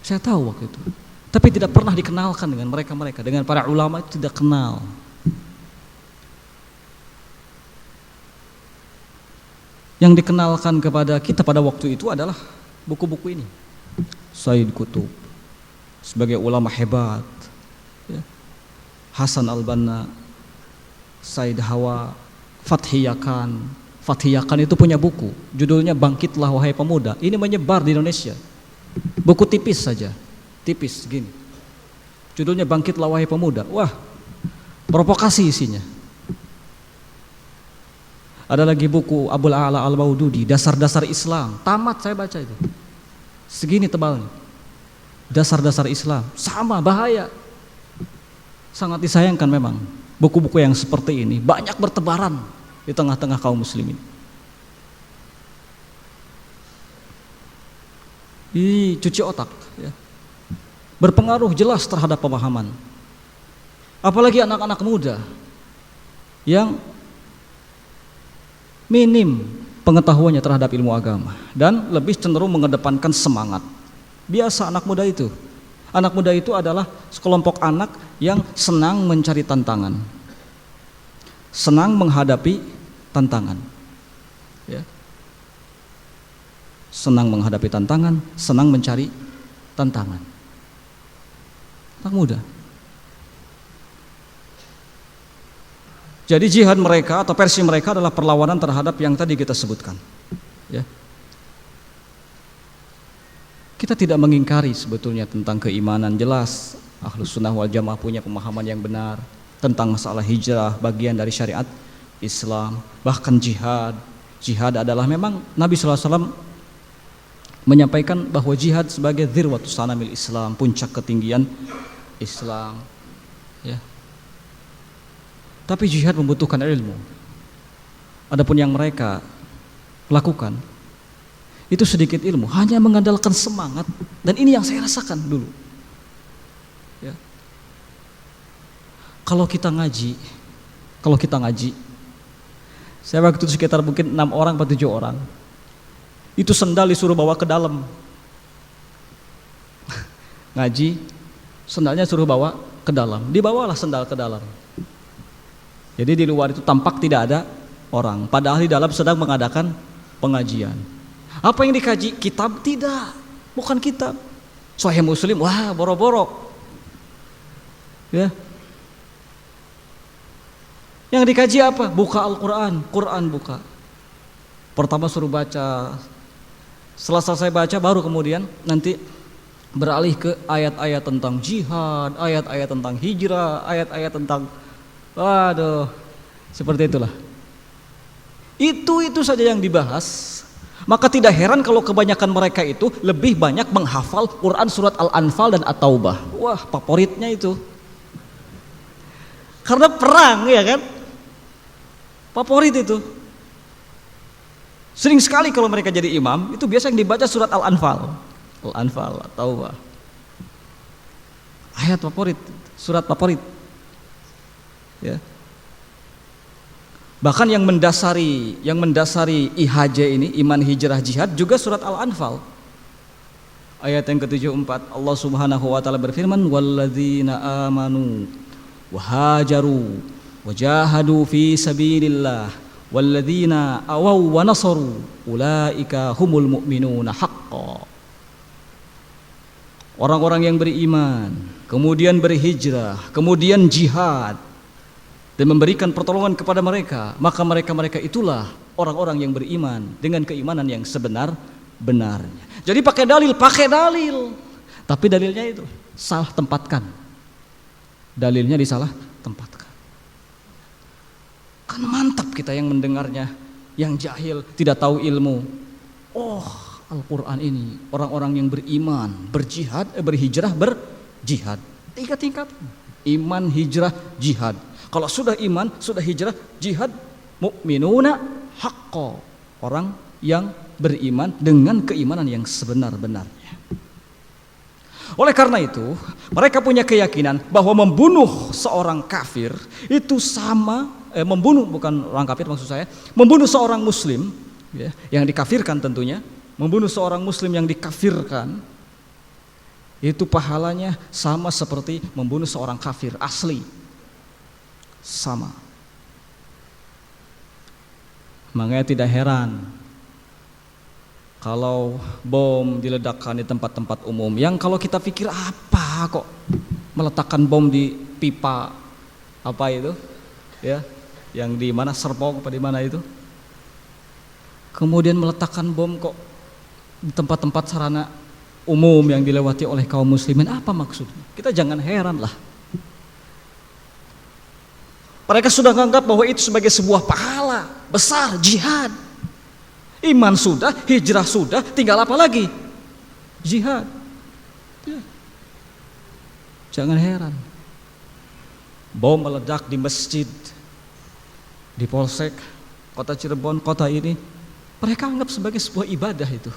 Saya tahu waktu itu. Tapi tidak pernah dikenalkan dengan mereka-mereka, dengan para ulama itu tidak kenal. Yang dikenalkan kepada kita pada waktu itu adalah buku-buku ini. Sayyid Qutb sebagai ulama hebat, ya. Hasan al-Banna, Said Hawa, Fathi Yakan. Fathi Yakan itu punya buku, judulnya Bangkitlah Wahai Pemuda. Ini menyebar di Indonesia. Buku tipis saja, tipis gini. Judulnya Bangkitlah Wahai Pemuda. Wah, provokasi isinya. Ada lagi buku Abul A'la Al-Maududi, Dasar-dasar Islam. Tamat saya baca itu. Segini tebalnya. Dasar-dasar Islam. Sama, bahaya. Sangat disayangkan memang buku-buku yang seperti ini banyak bertebaran di tengah-tengah kaum muslimin. Ini cuci otak, ya. Berpengaruh jelas terhadap pemahaman. Apalagi anak-anak muda yang minim pengetahuannya terhadap ilmu agama dan lebih cenderung mengedepankan semangat. Biasa anak muda itu. Anak muda itu adalah sekelompok anak yang senang mencari tantangan, senang menghadapi tantangan, ya. Senang menghadapi tantangan, senang mencari tantangan. Anak muda. Jadi jihad mereka atau versi mereka adalah perlawanan terhadap yang tadi kita sebutkan, ya. Kita tidak mengingkari sebetulnya tentang keimanan. Jelas Ahlus Sunnah wal Jamaah punya pemahaman yang benar tentang masalah hijrah, bagian dari syariat Islam. Bahkan jihad adalah memang Nabi SAW menyampaikan bahwa jihad sebagai dzirwatus sanamil Islam, puncak ketinggian Islam, ya. Tapi jihad membutuhkan ilmu. Adapun yang mereka lakukan itu sedikit ilmu, hanya mengandalkan semangat, dan ini yang saya rasakan dulu, ya. Kalau kita ngaji, saya waktu itu sekitar mungkin 6 orang atau 7 orang, itu sendal disuruh bawa ke dalam. Ngaji, sendalnya suruh bawa ke dalam, dibawalah sendal ke dalam. Jadi di luar itu tampak tidak ada orang, padahal di dalam sedang mengadakan pengajian. Apa yang dikaji? Kitab? Tidak, bukan kitab. Sahih Muslim, wah boro-boro, ya. Yang dikaji apa? Buka Al-Quran, Quran buka. Pertama suruh baca, setelah selesai baca baru kemudian nanti beralih ke ayat-ayat tentang jihad, ayat-ayat tentang hijrah, ayat-ayat tentang, waduh, seperti itulah. Itu saja yang dibahas. Maka tidak heran kalau kebanyakan mereka itu lebih banyak menghafal Quran surat Al-Anfal dan At-Taubah. Wah, favoritnya itu. Karena perang, ya kan? Favorit itu. Sering sekali kalau mereka jadi imam, itu biasa yang dibaca surat Al-Anfal, At-Taubah. Ayat favorit, surat favorit, ya. Bahkan yang mendasari IHJ ini, iman hijrah jihad, juga surat Al-Anfal. Ayat yang ke-74, Allah Subhanahu wa taala berfirman, "Walladzina amanu wa hajaru wa jahadu fi sabilillah walladzina awaw wa nasaru ulaika humul mu'minuna haqqan." Orang-orang yang beriman, kemudian berhijrah, kemudian jihad, dan memberikan pertolongan kepada mereka, maka mereka itulah orang-orang yang beriman dengan keimanan yang sebenar-benarnya. Jadi pakai dalil, tapi dalilnya itu salah tempatkan. Dalilnya disalah tempatkan. Kan mantap kita yang mendengarnya, yang jahil, tidak tahu ilmu. Oh, Al-Quran ini orang-orang yang beriman, berhijrah, berjihad. 3 tingkat. Iman, hijrah, jihad. Kalau sudah iman, sudah hijrah, jihad, mu'minuna haqqo, orang yang beriman dengan keimanan yang sebenar-benarnya. Oleh karena itu, mereka punya keyakinan bahwa membunuh seorang kafir itu sama, membunuh bukan orang kafir maksud saya, membunuh seorang muslim, ya, yang dikafirkan tentunya, membunuh seorang muslim yang dikafirkan, itu pahalanya sama seperti membunuh seorang kafir asli. Sama. Makanya tidak heran kalau bom diledakkan di tempat-tempat umum yang kalau kita pikir apa kok meletakkan bom di pipa apa itu, ya, yang di mana Serpong apa di mana itu, kemudian meletakkan bom kok di tempat-tempat sarana umum yang dilewati oleh kaum muslimin, apa maksudnya? Kita jangan heran lah. Mereka sudah menganggap bahwa itu sebagai sebuah pahala besar, jihad. Iman sudah, hijrah sudah, tinggal apa lagi? Jihad. Ya. Jangan heran. bom meledak di masjid, di polsek kota Cirebon, kota ini, mereka anggap sebagai sebuah ibadah itu.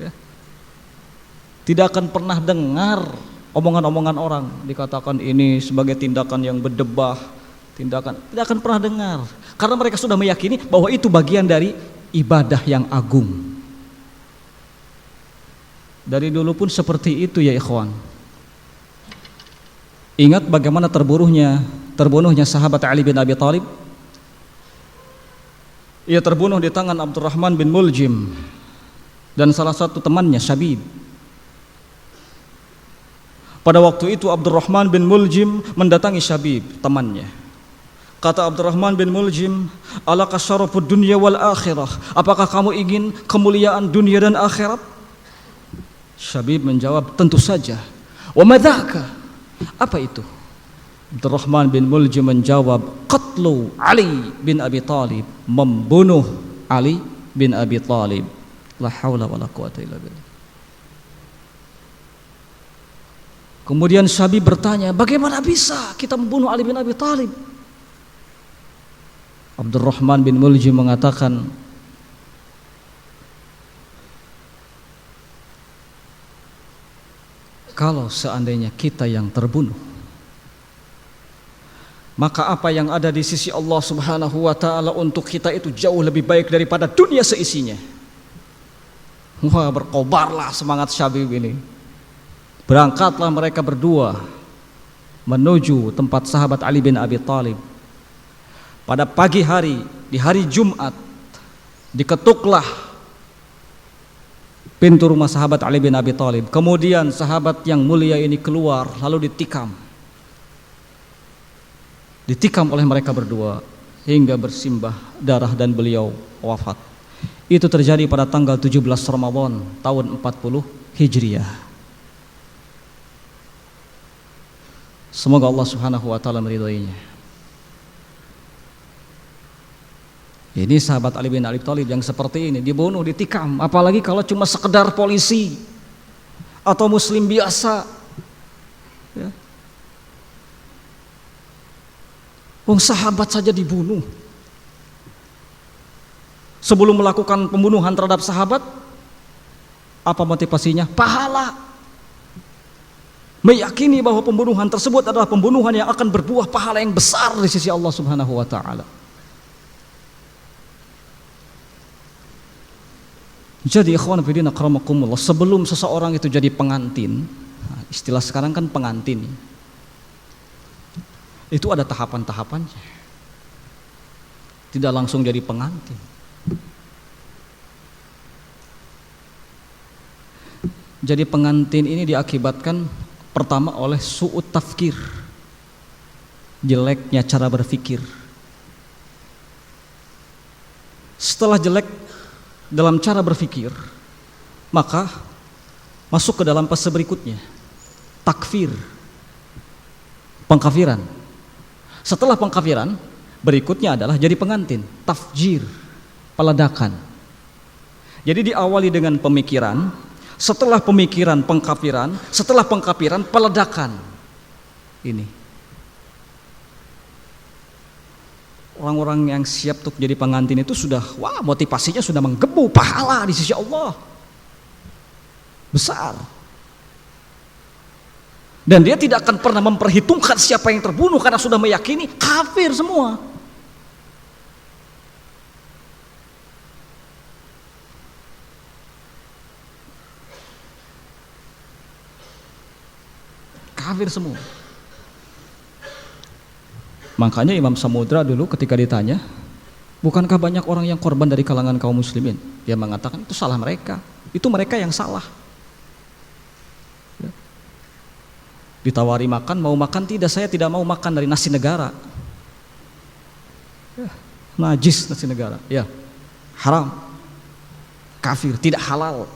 Ya. Tidak akan pernah dengar omongan-omongan orang dikatakan ini sebagai tindakan yang berdebah, tidak akan pernah dengar, karena mereka sudah meyakini bahwa itu bagian dari ibadah yang agung. Dari dulu pun seperti itu ya ikhwan. Ingat bagaimana terbunuhnya sahabat Ali bin Abi Thalib. Ia terbunuh di tangan Abdurrahman bin Muljim dan salah satu temannya Syabib. Pada waktu itu Abdurrahman bin Muljim mendatangi Syabib, temannya. Kata Abdurrahman bin Muljim, "Alaka syarafud dunya wal akhirah?" Apakah kamu ingin kemuliaan dunia dan akhirat? Syabib menjawab, "Tentu saja." "Wa madzaka?" Apa itu? Abdurrahman bin Muljim menjawab, "Qatlu Ali bin Abi Thalib." Membunuh Ali bin Abi Thalib. La haula wala quwata illa billah. Kemudian Syabib bertanya, bagaimana bisa kita membunuh Ali bin Abi Thalib? Abdurrahman bin Muljim mengatakan, kalau seandainya kita yang terbunuh, maka apa yang ada di sisi Allah Subhanahu wa ta'ala untuk kita itu jauh lebih baik daripada dunia seisinya. Wah, berkobarlah semangat Syabib ini. Berangkatlah mereka berdua menuju tempat sahabat Ali bin Abi Thalib. Pada pagi hari, di hari Jumat, diketuklah pintu rumah sahabat Ali bin Abi Thalib. Kemudian sahabat yang mulia ini keluar, lalu ditikam oleh mereka berdua hingga bersimbah darah dan beliau wafat. Itu terjadi pada tanggal 17 Ramadan tahun 40 Hijriah. Semoga Allah Subhanahu wa ta'ala meridhoinya. Ini sahabat Ali bin Abi Thalib yang seperti ini dibunuh, ditikam, apalagi kalau cuma sekedar polisi atau muslim biasa. Ya. Wong sahabat saja dibunuh. Sebelum melakukan pembunuhan terhadap sahabat, apa motivasinya? Pahala. Meyakini bahwa pembunuhan tersebut adalah pembunuhan yang akan berbuah pahala yang besar di sisi Allah Subhanahu wa ta'ala. Jadi ikhwan fillah akramakumullah, sebelum seseorang itu jadi pengantin, istilah sekarang kan pengantin, itu ada tahapan-tahapannya. Tidak langsung jadi pengantin. Jadi pengantin ini diakibatkan pertama oleh su'ut tafkir, jeleknya cara berpikir. Setelah jelek dalam cara berpikir, maka masuk ke dalam fase berikutnya, takfir, pengkafiran. Setelah pengkafiran, berikutnya adalah jadi pengantin, tafjir, peledakan. Jadi diawali dengan pemikiran, setelah pemikiran pengkafiran, setelah pengkafiran peledakan. Ini orang-orang yang siap untuk jadi pengantin itu sudah, wah, motivasinya sudah menggebu pahala di sisi Allah besar. Dan dia tidak akan pernah memperhitungkan siapa yang terbunuh karena sudah meyakini kafir semua. Kafir semua. Makanya Imam Samudra dulu ketika ditanya, bukankah banyak orang yang korban dari kalangan kaum muslimin? Dia mengatakan itu salah mereka, itu mereka yang salah. Ya. Ditawari makan, mau makan? Tidak, saya tidak mau makan dari nasi negara. Ya. Najis nasi negara, ya, haram, kafir, tidak halal.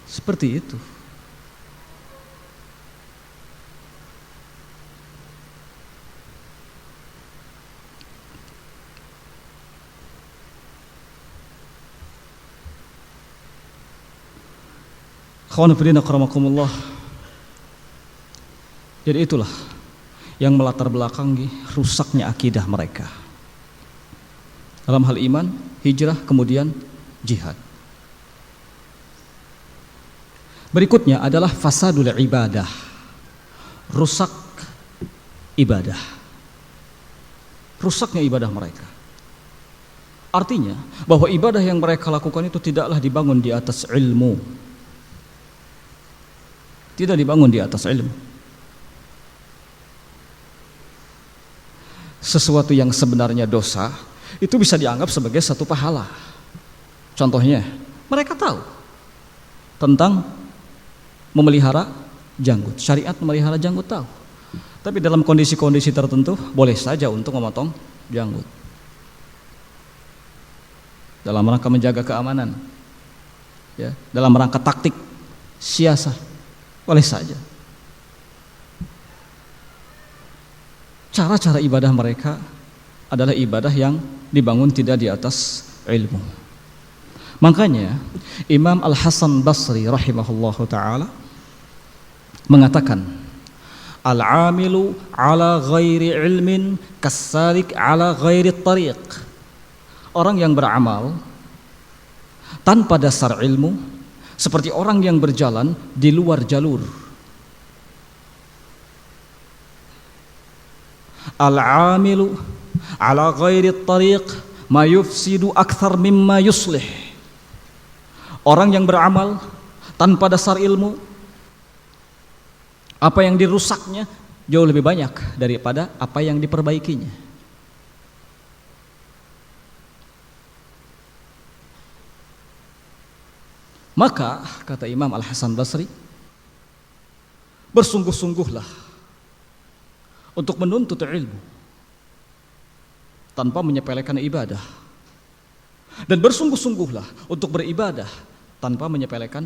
Seperti itu. Khawani fillah akramakumullah. Jadi itulah yang melatar belakangi rusaknya akidah mereka. Dalam hal iman, hijrah, kemudian jihad. Berikutnya adalah fasadul ibadah, rusak ibadah, rusaknya ibadah mereka. Artinya bahwa ibadah yang mereka lakukan itu tidaklah dibangun di atas ilmu, tidak dibangun di atas ilmu. Sesuatu yang sebenarnya dosa itu bisa dianggap sebagai satu pahala. Contohnya, mereka tahu tentang memelihara janggut. Syariat memelihara janggut tahu. Tapi dalam kondisi-kondisi tertentu boleh saja untuk memotong janggut. Dalam rangka menjaga keamanan, ya, dalam rangka taktik siasat, boleh saja. Cara-cara ibadah mereka adalah ibadah yang dibangun tidak di atas ilmu. Makanya Imam Al-Hasan Basri rahimahullahu ta'ala mengatakan, al-amilu ala ghairi ilmin kasalik ala ghairi tariq. Orang yang beramal tanpa dasar ilmu seperti orang yang berjalan di luar jalur. Al-amilu ala ghairi tariq ma yufsidu akthar mimma yuslih. Orang yang beramal tanpa dasar ilmu, apa yang dirusaknya jauh lebih banyak daripada apa yang diperbaikinya. Maka kata Imam Al-Hasan Basri, bersungguh-sungguhlah untuk menuntut ilmu tanpa menyepelekan ibadah, dan bersungguh-sungguhlah untuk beribadah tanpa menyepelekan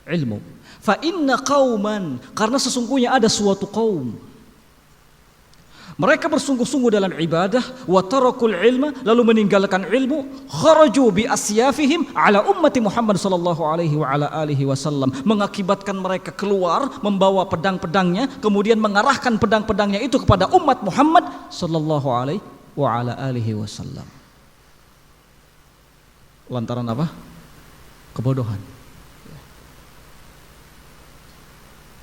ilmu. Fa inna qauman, karena sesungguhnya ada suatu kaum, mereka bersungguh-sungguh dalam ibadah, wa tarakul ilma, lalu meninggalkan ilmu, kharaju bi asyafihim ala ummati Muhammad sallallahu alaihi wa ala alihi wasallam, mengakibatkan mereka keluar membawa pedang-pedangnya, kemudian mengarahkan pedang-pedangnya itu kepada umat Muhammad sallallahu alaihi wa ala alihi wasallam. Lantaran apa? Kebodohan.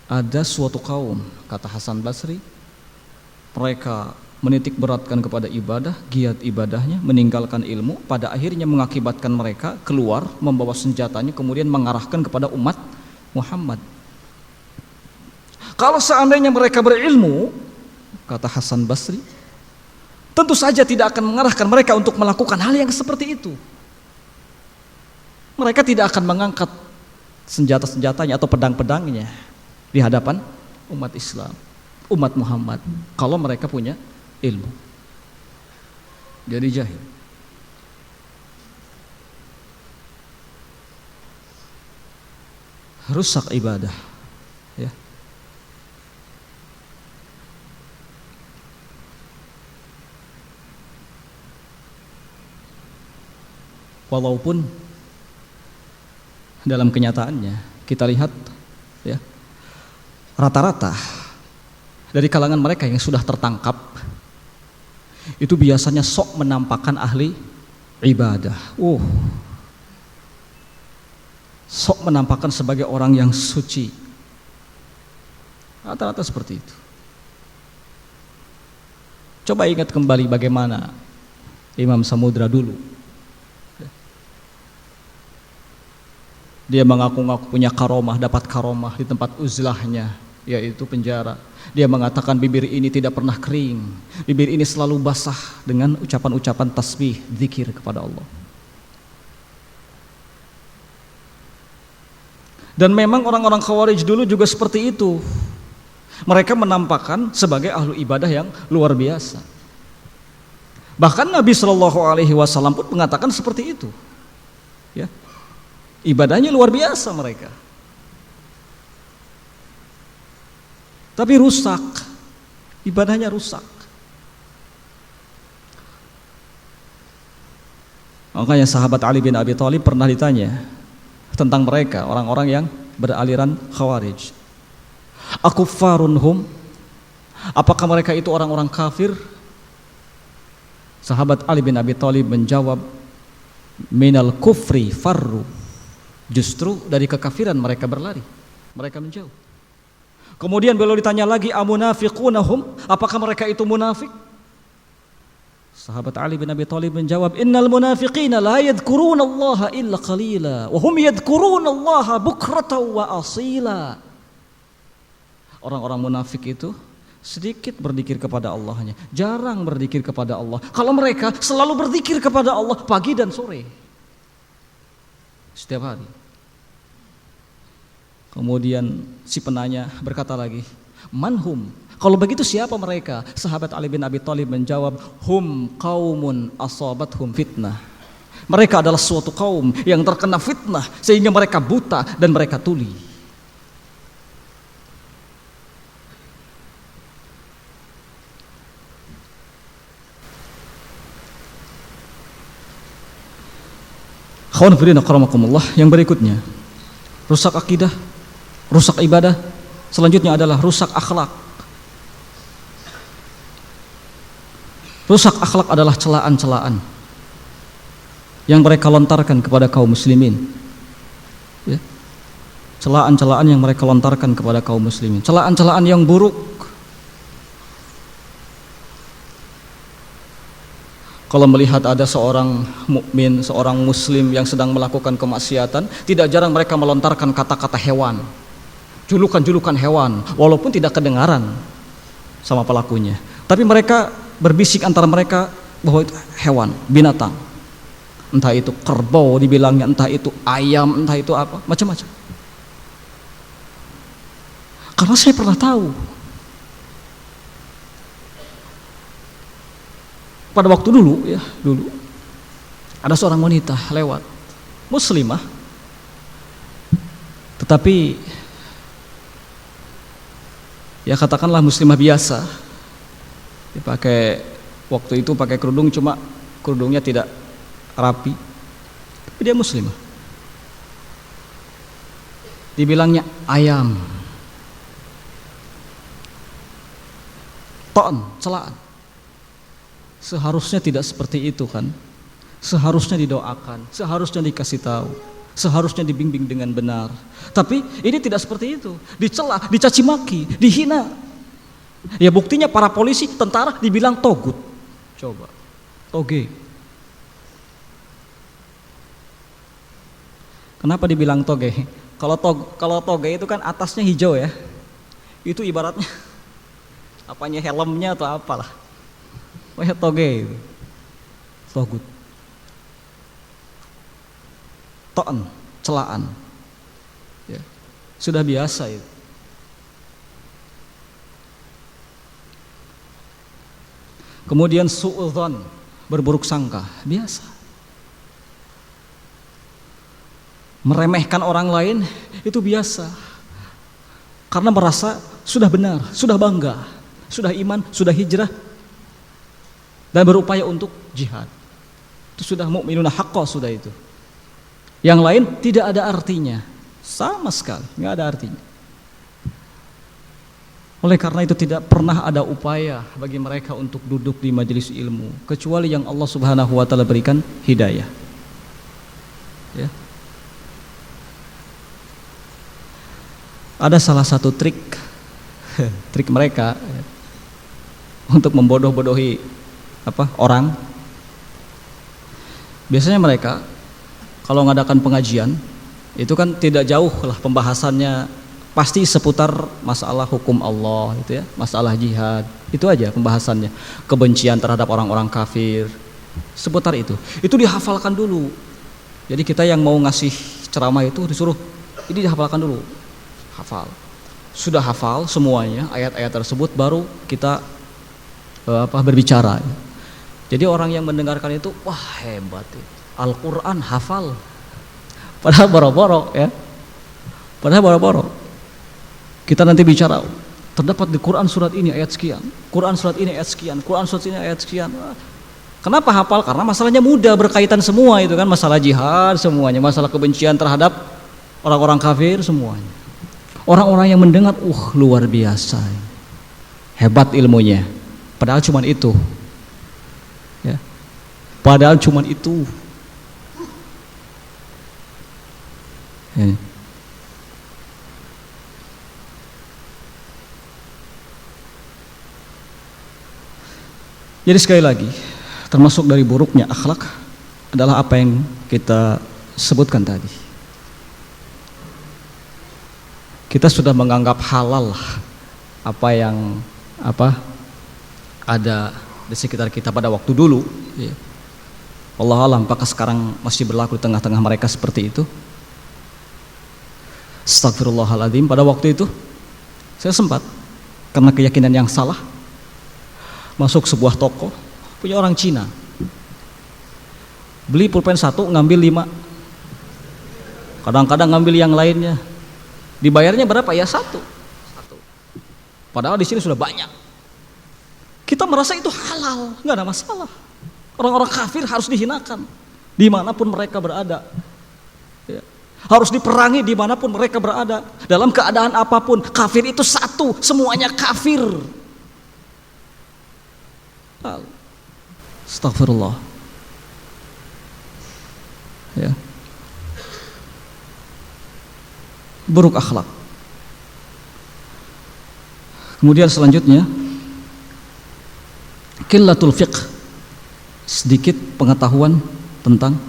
Ada suatu kaum, kata Hasan Basri, mereka menitik beratkan kepada ibadah, giat ibadahnya, meninggalkan ilmu, pada akhirnya mengakibatkan mereka keluar membawa senjatanya, kemudian mengarahkan kepada umat Muhammad. Kalau seandainya mereka berilmu, kata Hasan Basri, tentu saja tidak akan mengarahkan mereka untuk melakukan hal yang seperti itu. Mereka tidak akan mengangkat senjata-senjatanya atau pedang-pedangnya di hadapan umat Islam, umat Muhammad, kalau mereka punya ilmu. Jadi jahil. Rusak ibadah, ya. Walaupun dalam kenyataannya kita lihat, ya, rata-rata dari kalangan mereka yang sudah tertangkap itu biasanya sok menampakkan ahli ibadah. Sok menampakkan sebagai orang yang suci. Rata-rata seperti itu. Coba ingat kembali bagaimana Imam Samudra dulu. Dia mengaku-ngaku punya karomah, dapat karomah di tempat uzlahnya, yaitu penjara. Dia mengatakan bibir ini tidak pernah kering, bibir ini selalu basah dengan ucapan-ucapan tasbih, zikir kepada Allah. Dan memang orang-orang Khawarij dulu juga seperti itu. Mereka menampakkan sebagai ahlu ibadah yang luar biasa. Bahkan Nabi SAW pun mengatakan seperti itu, ya. Ibadahnya luar biasa mereka, tapi rusak, ibadahnya rusak. Makanya sahabat Ali bin Abi Thalib pernah ditanya tentang mereka, orang-orang yang beraliran Khawarij. Akuffarunhum, Apakah mereka itu orang-orang kafir? Sahabat Ali bin Abi Thalib menjawab, minal kufri farru. Justru dari kekafiran mereka berlari, mereka menjauh. Kemudian beliau ditanya lagi, amunafiqunahum, apakah mereka itu munafik? Sahabat Ali bin Abi Thalib menjawab, innal munafiqina la yadhkuruna Allah illa qalila wa hum yadhkuruna Allah bukratan wa asila. Orang-orang munafik itu sedikit berzikir kepada Allahnya, jarang berzikir kepada Allah. Kalau mereka selalu berzikir kepada Allah pagi dan sore, setiap hari. Kemudian si penanya berkata lagi, manhum, kalau begitu siapa mereka? Sahabat Ali bin Abi Thalib menjawab, hum qaumun asabathum fitnah. Mereka adalah suatu kaum yang terkena fitnah sehingga mereka buta dan mereka tuli. Khawun firina karamakumullah, yang berikutnya rusak akidah, rusak ibadah, selanjutnya adalah rusak akhlak. Rusak akhlak adalah celaan-celaan yang mereka lontarkan kepada kaum muslimin, ya. Celaan-celaan yang mereka lontarkan kepada kaum muslimin, celaan-celaan yang buruk. Kalau melihat ada seorang mukmin, seorang muslim yang sedang melakukan kemaksiatan, tidak jarang mereka melontarkan kata-kata hewan, julukan-julukan hewan, walaupun tidak kedengaran sama pelakunya, tapi mereka berbisik antara mereka bahwa itu hewan, binatang. Entah itu kerbau dibilangnya, entah itu ayam, entah itu apa, macam-macam. Karena saya pernah tahu pada waktu dulu ada seorang wanita lewat, muslimah, tetapi ya katakanlah muslimah biasa. Dia pakai, waktu itu pakai kerudung, cuma kerudungnya tidak rapi, tapi dia muslimah. Dibilangnya ayam, ta'an, celaan. Seharusnya tidak seperti itu kan. Seharusnya didoakan, seharusnya dikasih tahu, seharusnya dibimbing dengan benar. Tapi ini tidak seperti itu. Dicela, dicaci maki, dihina. Ya buktinya para polisi, tentara dibilang togut. Coba, toge. Kenapa dibilang toge? Kalau toge itu kan atasnya hijau ya. Itu ibaratnya apanya, helmnya atau apalah. Wah, toge itu. Togut. To'an, celaan. Ya. Sudah biasa itu. Kemudian su'udzon, berburuk sangka, biasa. Meremehkan orang lain itu biasa. Karena merasa sudah benar, sudah bangga, sudah iman, sudah hijrah, dan berupaya untuk jihad. Itu sudah mukminuna haqqo, sudah itu. Yang lain tidak ada artinya, sama sekali nggak ada artinya. Oleh karena itu tidak pernah ada upaya bagi mereka untuk duduk di majelis ilmu kecuali yang Allah Subhanahu wa taala berikan hidayah. Ya. Ada salah satu trik mereka untuk membodoh-bodohi orang. Biasanya mereka kalau mengadakan pengajian itu kan tidak jauh lah pembahasannya, pasti seputar masalah hukum Allah itu ya, masalah jihad, itu aja pembahasannya. Kebencian terhadap orang-orang kafir, seputar itu. Itu dihafalkan dulu. Jadi kita yang mau ngasih ceramah itu disuruh ini dihafalkan dulu. Hafal. Sudah hafal semuanya ayat-ayat tersebut baru kita berbicara. Jadi orang yang mendengarkan itu, wah hebat itu. Al-Quran hafal. Padahal boro-boro ya. Padahal boro-boro. Kita nanti bicara, terdapat di Quran surat ini ayat sekian, Quran surat ini ayat sekian, Quran surat ini ayat sekian. Kenapa hafal? Karena masalahnya mudah, berkaitan semua itu kan, masalah jihad semuanya, masalah kebencian terhadap orang-orang kafir semuanya. Orang-orang yang mendengar, luar biasa. hebat ilmunya, padahal cuman itu, ya. Padahal cuman itu. Ya. Jadi sekali lagi, termasuk dari buruknya akhlak adalah apa yang kita sebutkan tadi. Kita sudah menganggap halal apa yang ada di sekitar kita pada waktu dulu, ya. Allah alam apakah sekarang masih berlaku di tengah-tengah mereka seperti itu. Astagfirullahaladzim, pada waktu itu saya sempat karena keyakinan yang salah masuk sebuah toko punya orang Cina, beli pulpen 1 ngambil 5, kadang-kadang ngambil yang lainnya, dibayarnya berapa ya? 1. Padahal di sini sudah banyak. Kita merasa itu halal, nggak ada masalah. Orang-orang kafir harus dihinakan dimanapun mereka berada, ya. Harus diperangi dimanapun mereka berada, dalam keadaan apapun. Kafir itu satu, semuanya kafir. Astagfirullah, ya. Buruk akhlak. Kemudian selanjutnya qillatul fiqh, sedikit pengetahuan tentang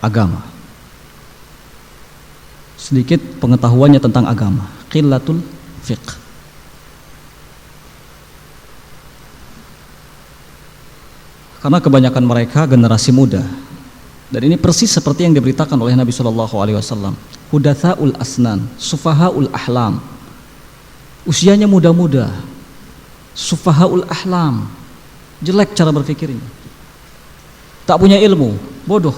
agama. Sedikit pengetahuannya tentang agama, qillatul fiqh. Karena kebanyakan mereka generasi muda, dan ini persis seperti yang diberitakan oleh Nabi SAW, hudatsaul asnan, sufahaul ahlam, usianya muda-muda, sufahaul ahlam, jelek cara berpikirnya, tak punya ilmu, bodoh.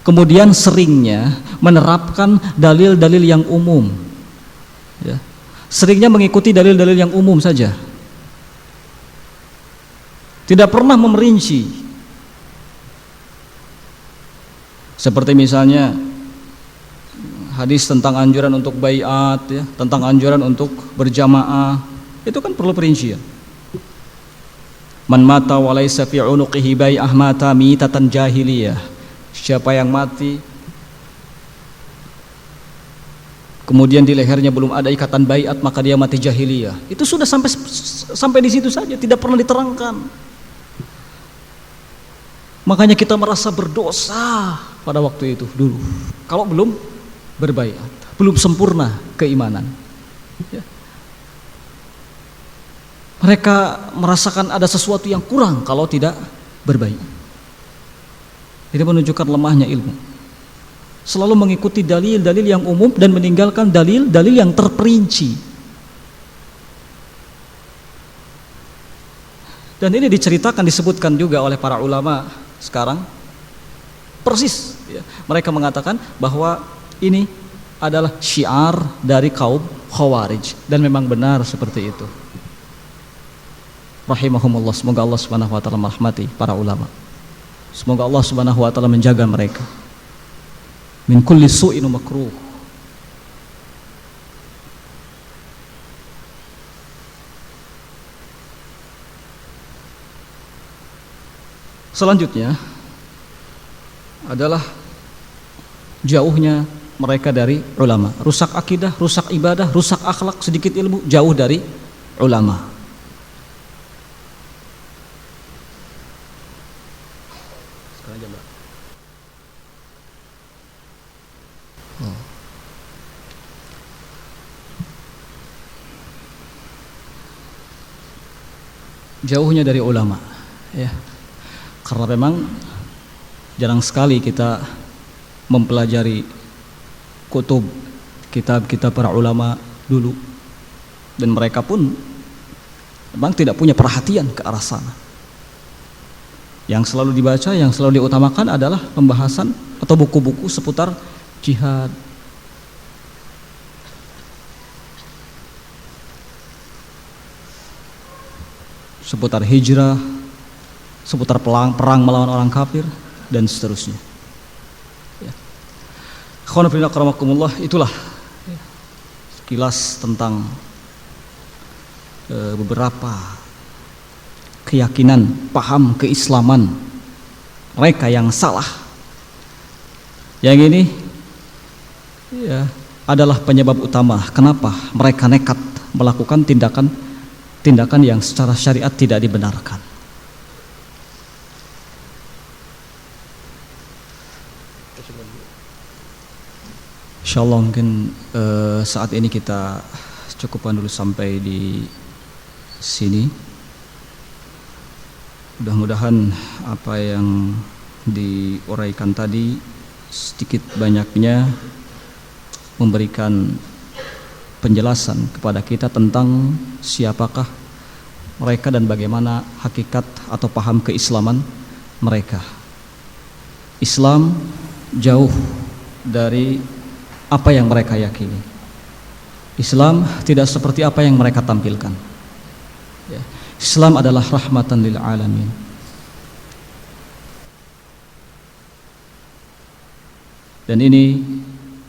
Kemudian seringnya menerapkan dalil-dalil yang umum, ya. Seringnya mengikuti dalil-dalil yang umum saja, tidak pernah memerinci. Seperti misalnya hadis tentang anjuran untuk baiat, ya, tentang anjuran untuk berjamaah, itu kan perlu perincian. Man mata wa laisa fi unuqihi bai'ah mata mitatan jahiliyah. Siapa yang mati kemudian di lehernya belum ada ikatan baiat, maka dia mati jahiliyah. Itu sudah sampai di situ saja, tidak pernah diterangkan. Makanya kita merasa berdosa pada waktu itu dulu, kalau belum berbaiat, belum sempurna keimanan, ya. Mereka merasakan ada sesuatu yang kurang kalau tidak berbaiat. Ini menunjukkan lemahnya ilmu. Selalu mengikuti dalil-dalil yang umum dan meninggalkan dalil-dalil yang terperinci. Dan ini diceritakan, disebutkan juga oleh para ulama sekarang. Persis, ya. Mereka mengatakan bahwa ini adalah syiar dari kaum Khawarij, dan memang benar seperti itu. Rahimahumullah, semoga Allah Subhanahu wa taala merahmati para ulama. Semoga Allah Subhanahu wa taala menjaga mereka min kulli su'in makruh. Selanjutnya adalah jauhnya mereka dari ulama. Rusak akidah, rusak ibadah, rusak akhlak, sedikit ilmu, jauh dari ulama. Jauhnya dari ulama, ya. Karena memang jarang sekali kita mempelajari kutub, kitab-kitab para ulama dulu, dan mereka pun memang tidak punya perhatian ke arah sana. Yang selalu dibaca, yang selalu diutamakan adalah pembahasan atau buku-buku seputar jihad, seputar hijrah, seputar perang melawan orang kafir, dan seterusnya. Ya. Itulah sekilas tentang beberapa keyakinan, paham keislaman mereka yang salah. Yang ini ya adalah penyebab utama kenapa mereka nekat melakukan tindakan yang secara syariat tidak dibenarkan. Insyaallah mungkin saat ini kita cukupkan dulu sampai di sini. Mudah-mudahan apa yang diuraikan tadi sedikit banyaknya memberikan penjelasan kepada kita tentang siapakah mereka dan bagaimana hakikat atau paham keislaman mereka. Islam jauh dari apa yang mereka yakini. Islam tidak seperti apa yang mereka tampilkan. Ya. Islam adalah rahmatan lil alamin. Dan ini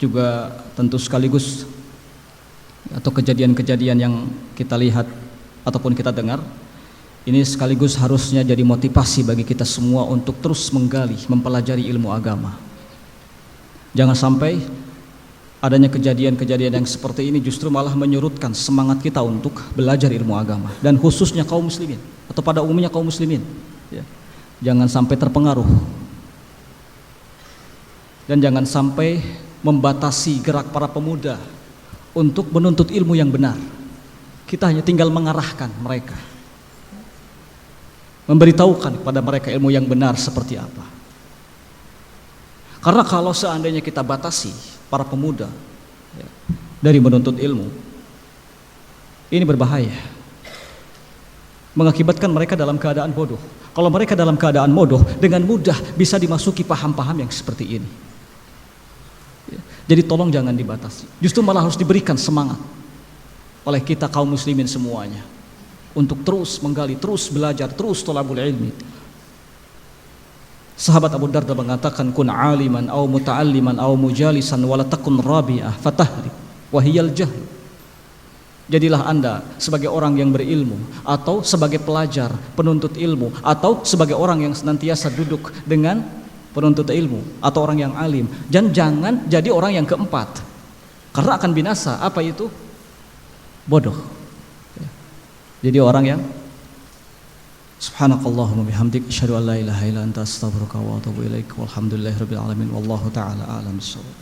juga tentu sekaligus atau kejadian-kejadian yang kita lihat ataupun kita dengar, ini sekaligus harusnya jadi motivasi bagi kita semua untuk terus menggali, mempelajari ilmu agama. Jangan sampai adanya kejadian-kejadian yang seperti ini justru malah menyurutkan semangat kita untuk belajar ilmu agama, dan khususnya kaum muslimin atau pada umumnya kaum muslimin ya. Jangan sampai terpengaruh dan jangan sampai membatasi gerak para pemuda untuk menuntut ilmu yang benar. Kita hanya tinggal mengarahkan mereka, memberitahukan kepada mereka ilmu yang benar seperti apa. Karena kalau seandainya kita batasi para pemuda ya, dari menuntut ilmu, ini berbahaya, mengakibatkan mereka dalam keadaan bodoh. Kalau mereka dalam keadaan bodoh, dengan mudah bisa dimasuki paham-paham yang seperti ini ya. Jadi tolong jangan dibatasi, justru malah harus diberikan semangat oleh kita kaum muslimin semuanya untuk terus menggali, terus belajar, terus thalabul ilmi. Sahabat Abu Darda mengatakan, kun aliman au muta'alliman au mujalisan wala takun rabi'ah fatahri wa hiyal jahl. Jadilah Anda sebagai orang yang berilmu, atau sebagai pelajar, penuntut ilmu, atau sebagai orang yang senantiasa duduk dengan penuntut ilmu atau orang yang alim. Dan jangan jadi orang yang keempat, karena akan binasa. Apa itu? Bodoh. Jadi orang yang subhanakallahumma bihamdik asyhadu an la ilaha illa anta astaghfiruka wa atubu ilaik walhamdulillahirabbil alamin wallahu taala a'lam bissawab.